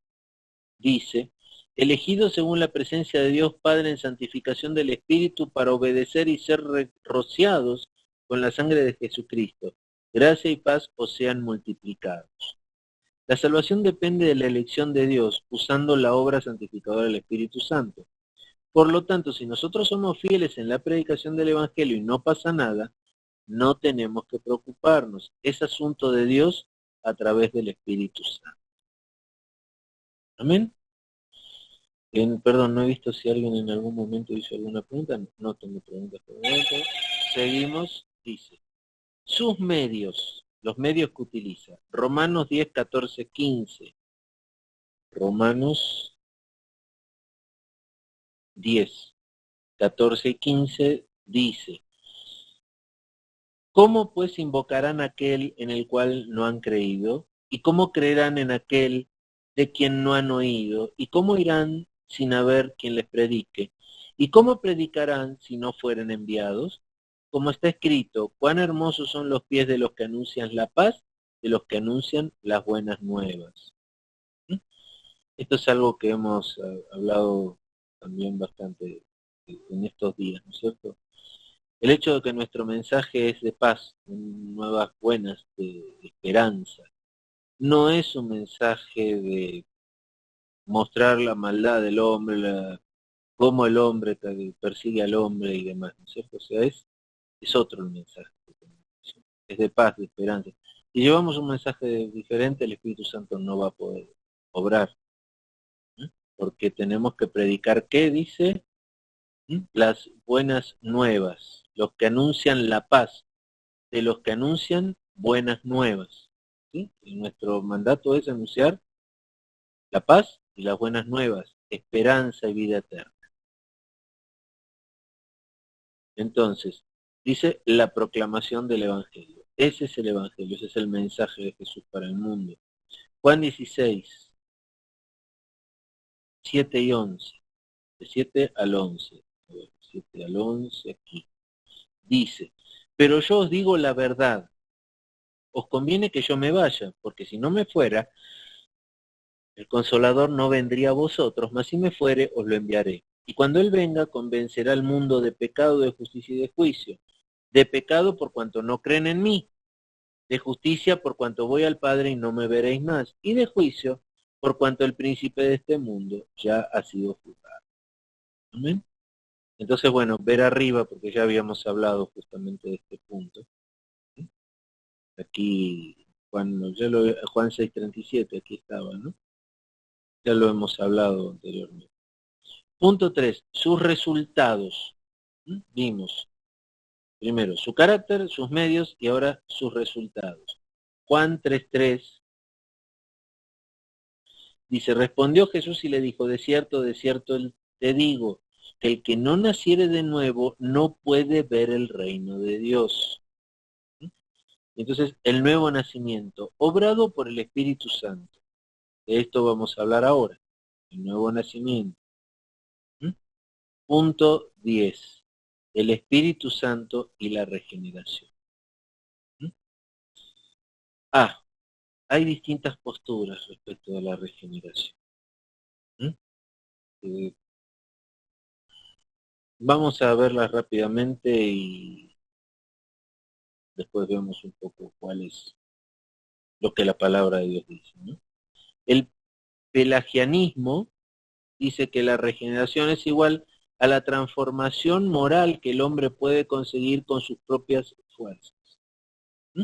dice: elegidos según la presencia de Dios Padre en santificación del Espíritu para obedecer y ser rociados con la sangre de Jesucristo. Gracia y paz os sean multiplicados. La salvación depende de la elección de Dios, usando la obra santificadora del Espíritu Santo. Por lo tanto, si nosotros somos fieles en la predicación del Evangelio y no pasa nada, no tenemos que preocuparnos. Es asunto de Dios a través del Espíritu Santo. Amén. Perdón, no he visto si alguien en algún momento hizo alguna pregunta. No tengo preguntas por el momento. Seguimos. Dice, sus medios, los medios que utiliza. Romanos 10, 14, 15. Romanos 10, 14 y 15 dice, ¿cómo pues invocarán aquel en el cual no han creído? ¿Y cómo creerán en aquel de quien no han oído? ¿Y cómo irán sin haber quien les predique? ¿Y cómo predicarán si no fueren enviados? Como está escrito, cuán hermosos son los pies de los que anuncian la paz, de los que anuncian las buenas nuevas. Esto es algo que hemos hablado también bastante en estos días, ¿no es cierto? El hecho de que nuestro mensaje es de paz, nuevas buenas, de esperanza, no es un mensaje de mostrar la maldad del hombre, cómo el hombre persigue al hombre y demás, ¿no es cierto? O sea, es otro el mensaje que tenemos, es de paz, de esperanza. Si llevamos un mensaje diferente, el Espíritu Santo no va a poder obrar, ¿eh? Porque tenemos que predicar, ¿qué dice? Las buenas nuevas, los que anuncian la paz, de los que anuncian buenas nuevas. ¿Sí? Y nuestro mandato es anunciar la paz y las buenas nuevas, esperanza y vida eterna. Entonces, dice la proclamación del Evangelio. Ese es el Evangelio, ese es el mensaje de Jesús para el mundo. Juan 16, 7 y 11, de 7 al 11, 7 al 11 aquí. Dice, pero yo os digo la verdad, os conviene que yo me vaya, porque si no me fuera, el Consolador no vendría a vosotros, mas si me fuere, os lo enviaré. Y cuando Él venga, convencerá al mundo de pecado, de justicia y de juicio. De pecado por cuanto no creen en mí. De justicia por cuanto voy al Padre y no me veréis más. Y de juicio por cuanto el príncipe de este mundo ya ha sido juzgado. Amén. Entonces, bueno, ver arriba, porque ya habíamos hablado justamente de este punto. Aquí, Juan 6:37, aquí estaba, ¿no? Ya lo hemos hablado anteriormente. Punto 3, sus resultados. Vimos primero su carácter, sus medios y ahora sus resultados. Juan 3:3 dice, respondió Jesús y le dijo, de cierto te digo, que el que no naciere de nuevo no puede ver el reino de Dios. Entonces, el nuevo nacimiento, obrado por el Espíritu Santo. De esto vamos a hablar ahora, el nuevo nacimiento. Punto 10. El Espíritu Santo y la regeneración. Hay distintas posturas respecto a la regeneración. Vamos a verlas rápidamente y después vemos un poco cuál es lo que la palabra de Dios dice, ¿no? El pelagianismo dice que la regeneración es igual a la transformación moral que el hombre puede conseguir con sus propias fuerzas. O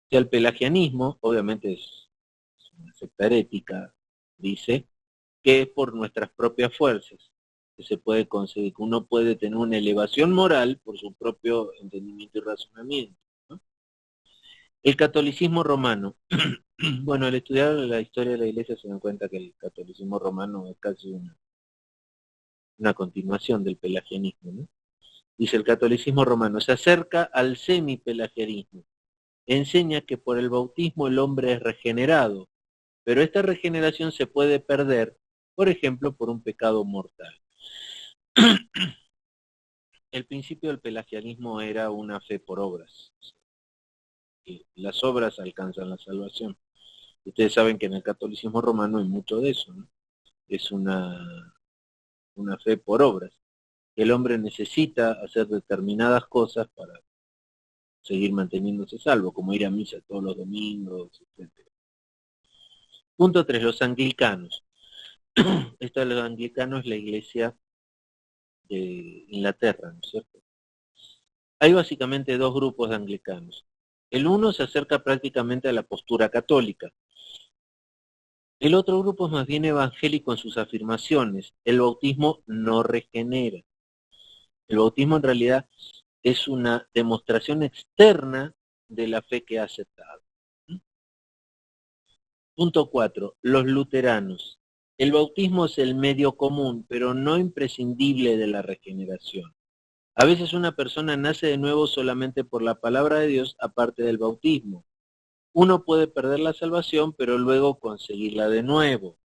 sea, el pelagianismo, obviamente es una secta herética, dice que es por nuestras propias fuerzas que se puede conseguir, que uno puede tener una elevación moral por su propio entendimiento y razonamiento, ¿no? El catolicismo romano. Bueno, al estudiar la historia de la iglesia se dan cuenta que el catolicismo romano es casi una continuación del pelagianismo, ¿no? Dice el catolicismo romano, se acerca al semipelagianismo. Enseña que por el bautismo el hombre es regenerado, pero esta regeneración se puede perder, por ejemplo, por un pecado mortal. El principio del pelagianismo era una fe por obras. Las obras alcanzan la salvación. Ustedes saben que en el catolicismo romano hay mucho de eso, ¿no? Es una fe por obras. El hombre necesita hacer determinadas cosas para seguir manteniéndose salvo, como ir a misa todos los domingos, etc. Punto 3, los anglicanos. Esta de los anglicanos es la iglesia de Inglaterra, ¿no es cierto? Hay básicamente dos grupos de anglicanos. El uno se acerca prácticamente a la postura católica. El otro grupo es más bien evangélico en sus afirmaciones. El bautismo no regenera. El bautismo en realidad es una demostración externa de la fe que ha aceptado. Punto 4. Los luteranos. El bautismo es el medio común, pero no imprescindible de la regeneración. A veces una persona nace de nuevo solamente por la palabra de Dios, aparte del bautismo. Uno puede perder la salvación, pero luego conseguirla de nuevo.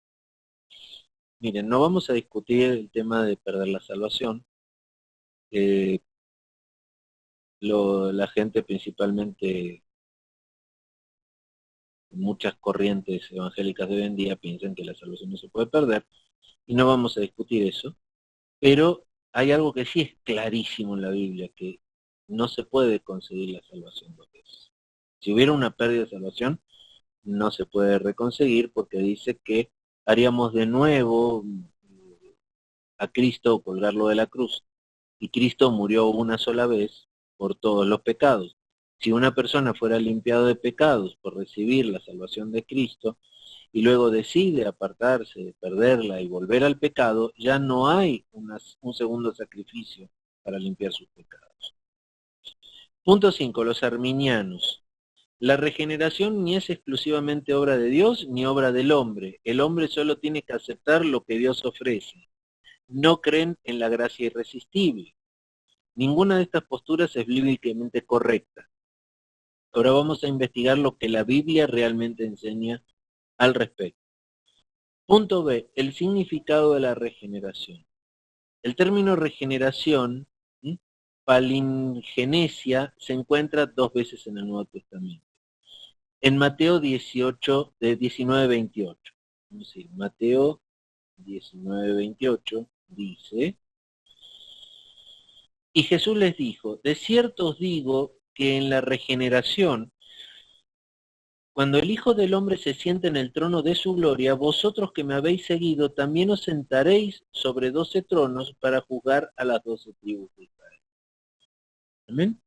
Miren, no vamos a discutir el tema de perder la salvación. La gente principalmente, muchas corrientes evangélicas de hoy en día piensan que la salvación no se puede perder, y no vamos a discutir eso, pero hay algo que sí es clarísimo en la Biblia, que no se puede conseguir la salvación dos veces. Si hubiera una pérdida de salvación, no se puede reconseguir porque dice que haríamos de nuevo a Cristo colgarlo de la cruz. Y Cristo murió una sola vez por todos los pecados. Si una persona fuera limpiado de pecados por recibir la salvación de Cristo y luego decide apartarse, perderla y volver al pecado, ya no hay un segundo sacrificio para limpiar sus pecados. Punto 5. Los arminianos. La regeneración ni es exclusivamente obra de Dios ni obra del hombre. El hombre solo tiene que aceptar lo que Dios ofrece. No creen en la gracia irresistible. Ninguna de estas posturas es bíblicamente correcta. Ahora vamos a investigar lo que la Biblia realmente enseña al respecto. Punto B. El significado de la regeneración. El término regeneración, palingenesia, se encuentra dos veces en el Nuevo Testamento. En Mateo 18, de 19:28. Es decir, Mateo 19:28 dice: y Jesús les dijo, de cierto os digo que en la regeneración, cuando el Hijo del Hombre se siente en el trono de su gloria, vosotros que me habéis seguido, también os sentaréis sobre 12 tronos para juzgar a las 12 tribus de Israel. ¿Amén?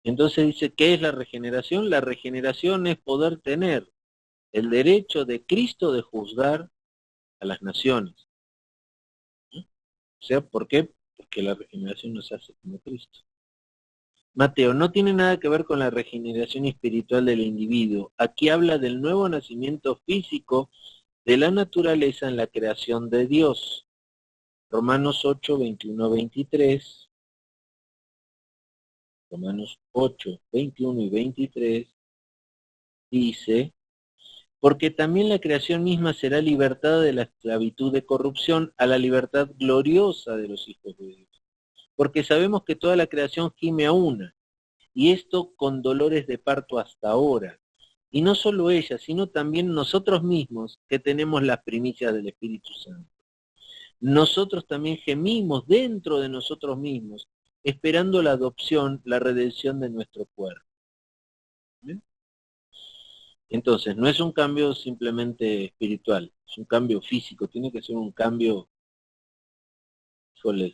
Entonces dice, ¿qué es la regeneración? La regeneración es poder tener el derecho de Cristo de juzgar a las naciones. ¿No? O sea, ¿por qué? Porque la regeneración nos hace como Cristo. Mateo, no tiene nada que ver con la regeneración espiritual del individuo. Aquí habla del nuevo nacimiento físico de la naturaleza en la creación de Dios. Romanos 8, 21, 23. Romanos 8, 21 y 23 dice, porque también la creación misma será libertada de la esclavitud de corrupción a la libertad gloriosa de los hijos de Dios. Porque sabemos que toda la creación gime a una, y esto con dolores de parto hasta ahora. Y no solo ella, sino también nosotros mismos que tenemos las primicias del Espíritu Santo. Nosotros también gemimos dentro de nosotros mismos, esperando la adopción, la redención de nuestro cuerpo. ¿Bien? Entonces, no es un cambio simplemente espiritual, es un cambio físico, tiene que ser un cambio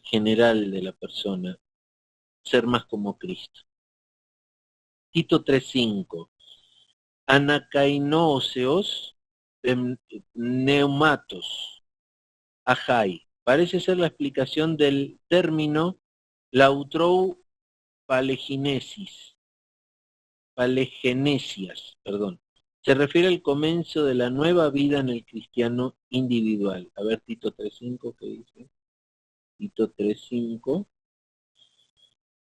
general de la persona, ser más como Cristo. Tito 3:5. Anakainoseos neumatos, ajai. Parece ser la explicación del término lautrou palegenesias, perdón. Se refiere al comienzo de la nueva vida en el cristiano individual. A ver, Tito 3:5, ¿qué dice? Tito 3:5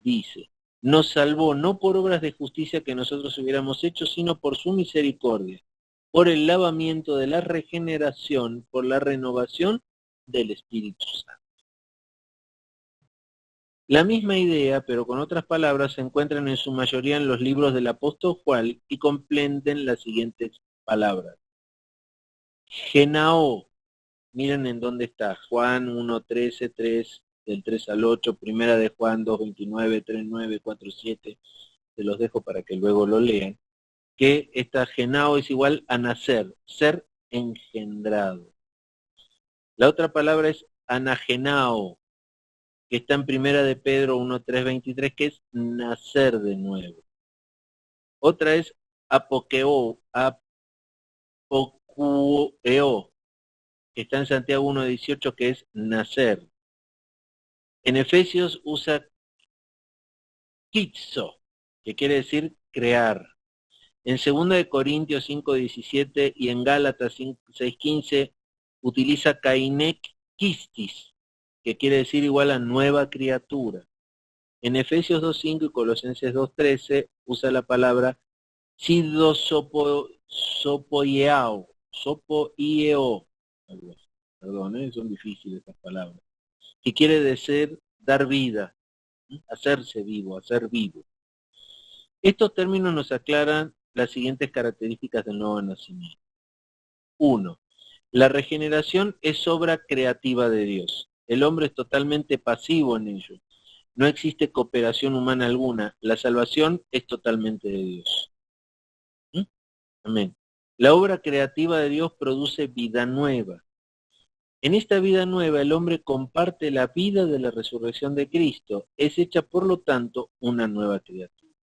dice, nos salvó no por obras de justicia que nosotros hubiéramos hecho, sino por su misericordia, por el lavamiento de la regeneración, por la renovación del Espíritu Santo. La misma idea, pero con otras palabras, se encuentran en su mayoría en los libros del apóstol Juan y comprenden las siguientes palabras. Genao, miren en dónde está, Juan 1:13, 3, del 3 al 8, primera de Juan 2:29, 3:9, 4:7, se los dejo para que luego lo lean, que esta genao es igual a nacer, ser engendrado. La otra palabra es anagenao, que está en primera de Pedro 1:3, 23, que es nacer de nuevo. Otra es apokeo, hueo, que está en Santiago 1:18, que es nacer. En Efesios usa kitzo, que quiere decir crear. En 2 Corintios 5:17 y en Gálatas 6:15 utiliza kainek kistis, que quiere decir igual a nueva criatura. En Efesios 2:5 y Colosenses 2:13 usa la palabra sopoieo, perdón, son difíciles estas palabras, que quiere decir dar vida, hacerse vivo, hacer vivo. Estos términos nos aclaran las siguientes características del nuevo nacimiento. 1. La regeneración es obra creativa de Dios. El hombre es totalmente pasivo en ello. No existe cooperación humana alguna. La salvación es totalmente de Dios. Amén. La obra creativa de Dios produce vida nueva. En esta vida nueva el hombre comparte la vida de la resurrección de Cristo. Es hecha, por lo tanto, una nueva criatura.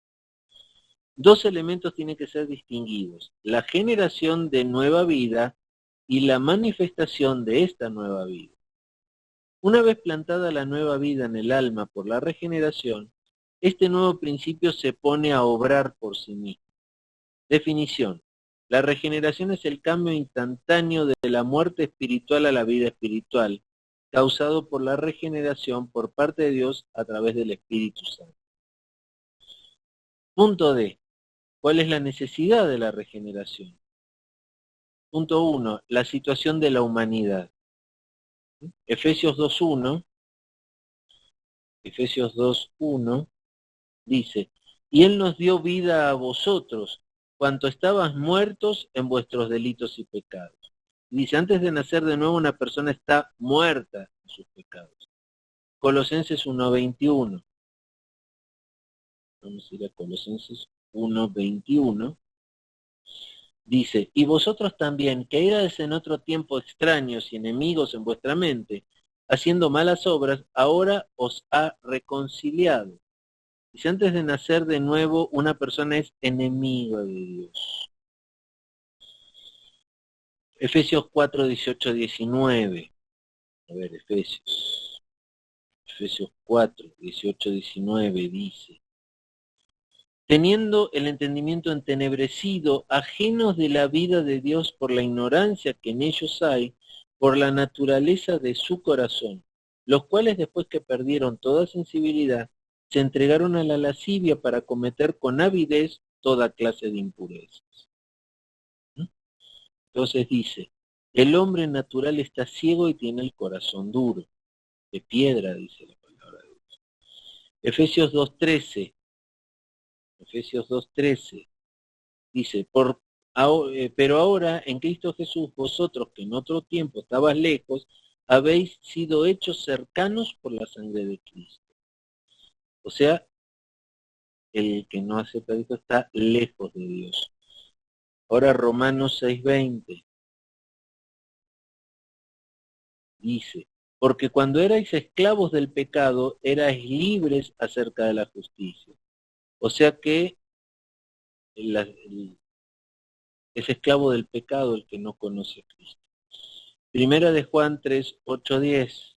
Dos elementos tienen que ser distinguidos: la generación de nueva vida y la manifestación de esta nueva vida. Una vez plantada la nueva vida en el alma por la regeneración, este nuevo principio se pone a obrar por sí mismo. Definición: la regeneración es el cambio instantáneo de la muerte espiritual a la vida espiritual, causado por la regeneración por parte de Dios a través del Espíritu Santo. Punto D. ¿Cuál es la necesidad de la regeneración? Punto 1. La situación de la humanidad. Efesios 2:1 dice: y Él nos dio vida a vosotros, cuanto estabas muertos en vuestros delitos y pecados. Dice, antes de nacer de nuevo una persona está muerta en sus pecados. Colosenses 1:21. Vamos a ir a Colosenses 1:21. Dice, y vosotros también, que erais en otro tiempo extraños y enemigos en vuestra mente, haciendo malas obras, ahora os ha reconciliado. Dice, antes de nacer de nuevo, una persona es enemigo de Dios. Efesios 4:18-19. A ver, Efesios 4:18-19 dice, teniendo el entendimiento entenebrecido, ajenos de la vida de Dios por la ignorancia que en ellos hay, por la naturaleza de su corazón, los cuales después que perdieron toda sensibilidad, se entregaron a la lascivia para cometer con avidez toda clase de impurezas. Entonces dice, el hombre natural está ciego y tiene el corazón duro, de piedra, dice la palabra de Dios. Efesios 2:13 dice, pero ahora en Cristo Jesús, vosotros que en otro tiempo estabas lejos, habéis sido hechos cercanos por la sangre de Cristo. O sea, el que no acepta a Cristo está lejos de Dios. Ahora Romanos 6:20 dice, porque cuando erais esclavos del pecado, erais libres acerca de la justicia. O sea que es esclavo del pecado el que no conoce a Cristo. Primera de Juan 3:8-10.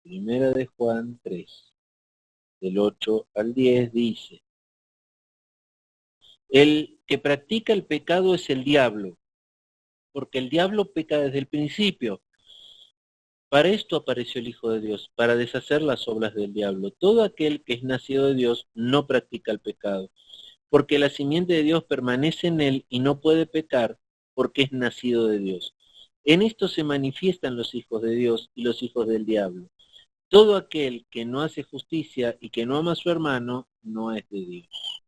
Primera de Juan 3, del 8 al 10 dice, el que practica el pecado es el diablo, porque el diablo peca desde el principio. Para esto apareció el Hijo de Dios, para deshacer las obras del diablo. Todo aquel que es nacido de Dios no practica el pecado, porque la simiente de Dios permanece en él y no puede pecar, porque es nacido de Dios. En esto se manifiestan los hijos de Dios y los hijos del diablo. Todo aquel que no hace justicia y que no ama a su hermano, no es de Dios.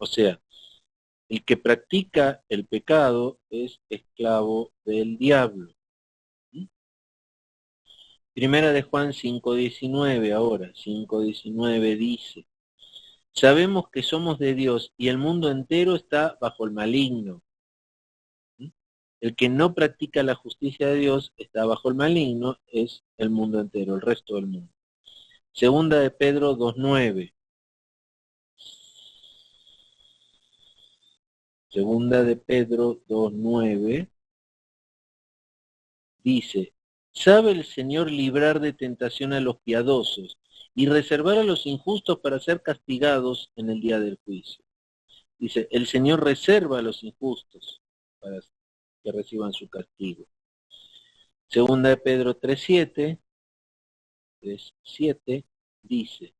O sea, el que practica el pecado es esclavo del diablo. Primera de Juan 5:19 ahora, 5:19 dice, sabemos que somos de Dios y el mundo entero está bajo el maligno. El que no practica la justicia de Dios está bajo el maligno, es el mundo entero, el resto del mundo. Segunda de Pedro 2:9. Segunda de Pedro 2:9 dice, ¿sabe el Señor librar de tentación a los piadosos y reservar a los injustos para ser castigados en el día del juicio? Dice, el Señor reserva a los injustos para que reciban su castigo. Segunda de Pedro 3:7 dice,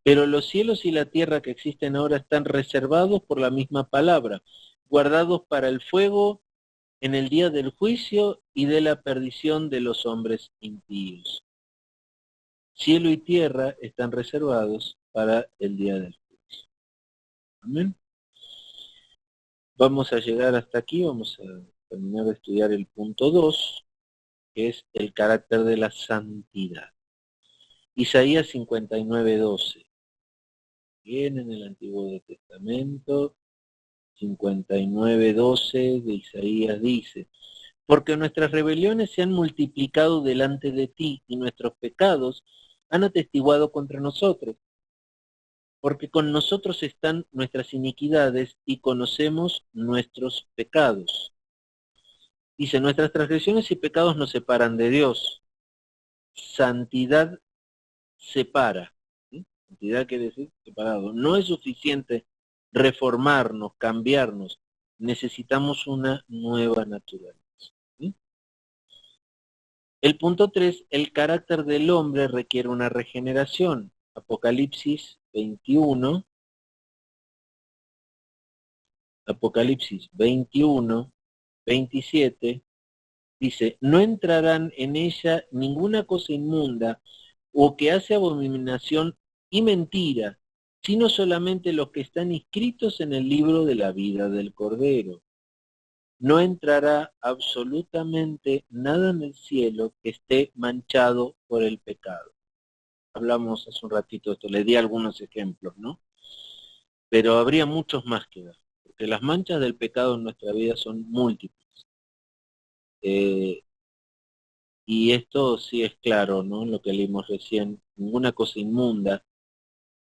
pero los cielos y la tierra que existen ahora están reservados por la misma palabra, guardados para el fuego en el día del juicio y de la perdición de los hombres impíos. Cielo y tierra están reservados para el día del juicio. Amén. Vamos a llegar hasta aquí, vamos a terminar de estudiar el punto 2, que es el carácter de la santidad. Isaías 59:12. Bien, en el Antiguo Testamento, 59:12 de Isaías dice, porque nuestras rebeliones se han multiplicado delante de ti y nuestros pecados han atestiguado contra nosotros, porque con nosotros están nuestras iniquidades y conocemos nuestros pecados. Dice, nuestras transgresiones y pecados nos separan de Dios. Santidad separa. ¿Sí? Santidad quiere decir separado. No es suficiente reformarnos, cambiarnos. Necesitamos una nueva naturaleza. ¿Sí? El punto 3, el carácter del hombre requiere una regeneración. Apocalipsis 21, Apocalipsis 21, 27, dice, no entrarán en ella ninguna cosa inmunda o que hace abominación y mentira, sino solamente los que están inscritos en el libro de la vida del Cordero. No entrará absolutamente nada en el cielo que esté manchado por el pecado. Hablamos hace un ratito de esto, le di algunos ejemplos, ¿no? Pero habría muchos más que dar, porque las manchas del pecado en nuestra vida son múltiples. Y esto sí es claro, ¿no? Lo que leímos recién, ninguna cosa inmunda,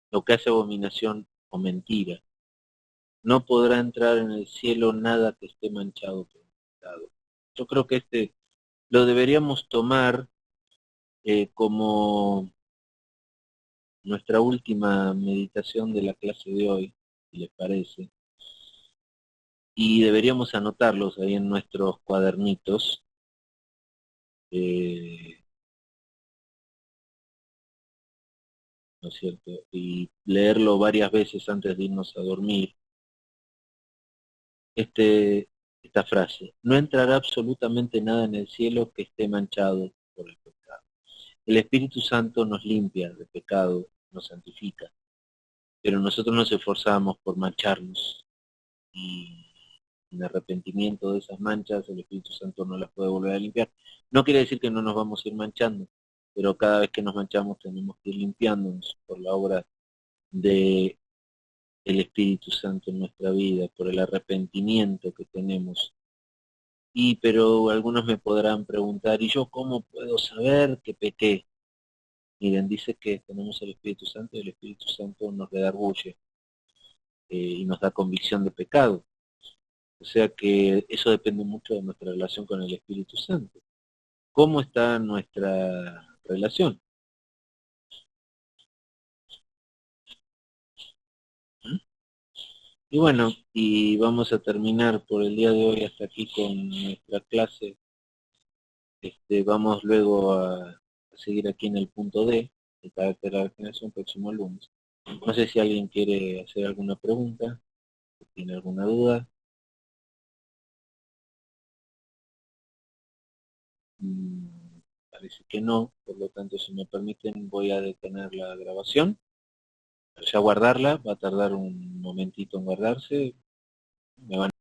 lo que hace abominación o mentira. No podrá entrar en el cielo nada que esté manchado por el pecado. Yo creo que este lo deberíamos tomar como nuestra última meditación de la clase de hoy, si les parece. Y deberíamos anotarlos ahí en nuestros cuadernitos. ¿No es cierto? Y leerlo varias veces antes de irnos a dormir. Esta frase, no entrará absolutamente nada en el cielo que esté manchado por el pecado. El Espíritu Santo nos limpia de pecado, nos santifica, pero nosotros nos esforzamos por mancharnos y en arrepentimiento de esas manchas el Espíritu Santo no las puede volver a limpiar. No quiere decir que no nos vamos a ir manchando, pero cada vez que nos manchamos tenemos que ir limpiándonos por la obra de el Espíritu Santo en nuestra vida, por el arrepentimiento que tenemos. Pero algunos me podrán preguntar, ¿y yo cómo puedo saber que pequé? Miren, dice que tenemos el Espíritu Santo y el Espíritu Santo nos redarguye y nos da convicción de pecado. O sea que eso depende mucho de nuestra relación con el Espíritu Santo. ¿Cómo está nuestra relación? Y bueno, y vamos a terminar por el día de hoy hasta aquí con nuestra clase. Vamos luego a seguir aquí en el punto D, el carácter de la regeneración, próximo lunes. No sé si alguien quiere hacer alguna pregunta, tiene alguna duda. Parece que no, por lo tanto, si me permiten, voy a detener la grabación. Ya guardarla, va a tardar un momentito en guardarse. Me van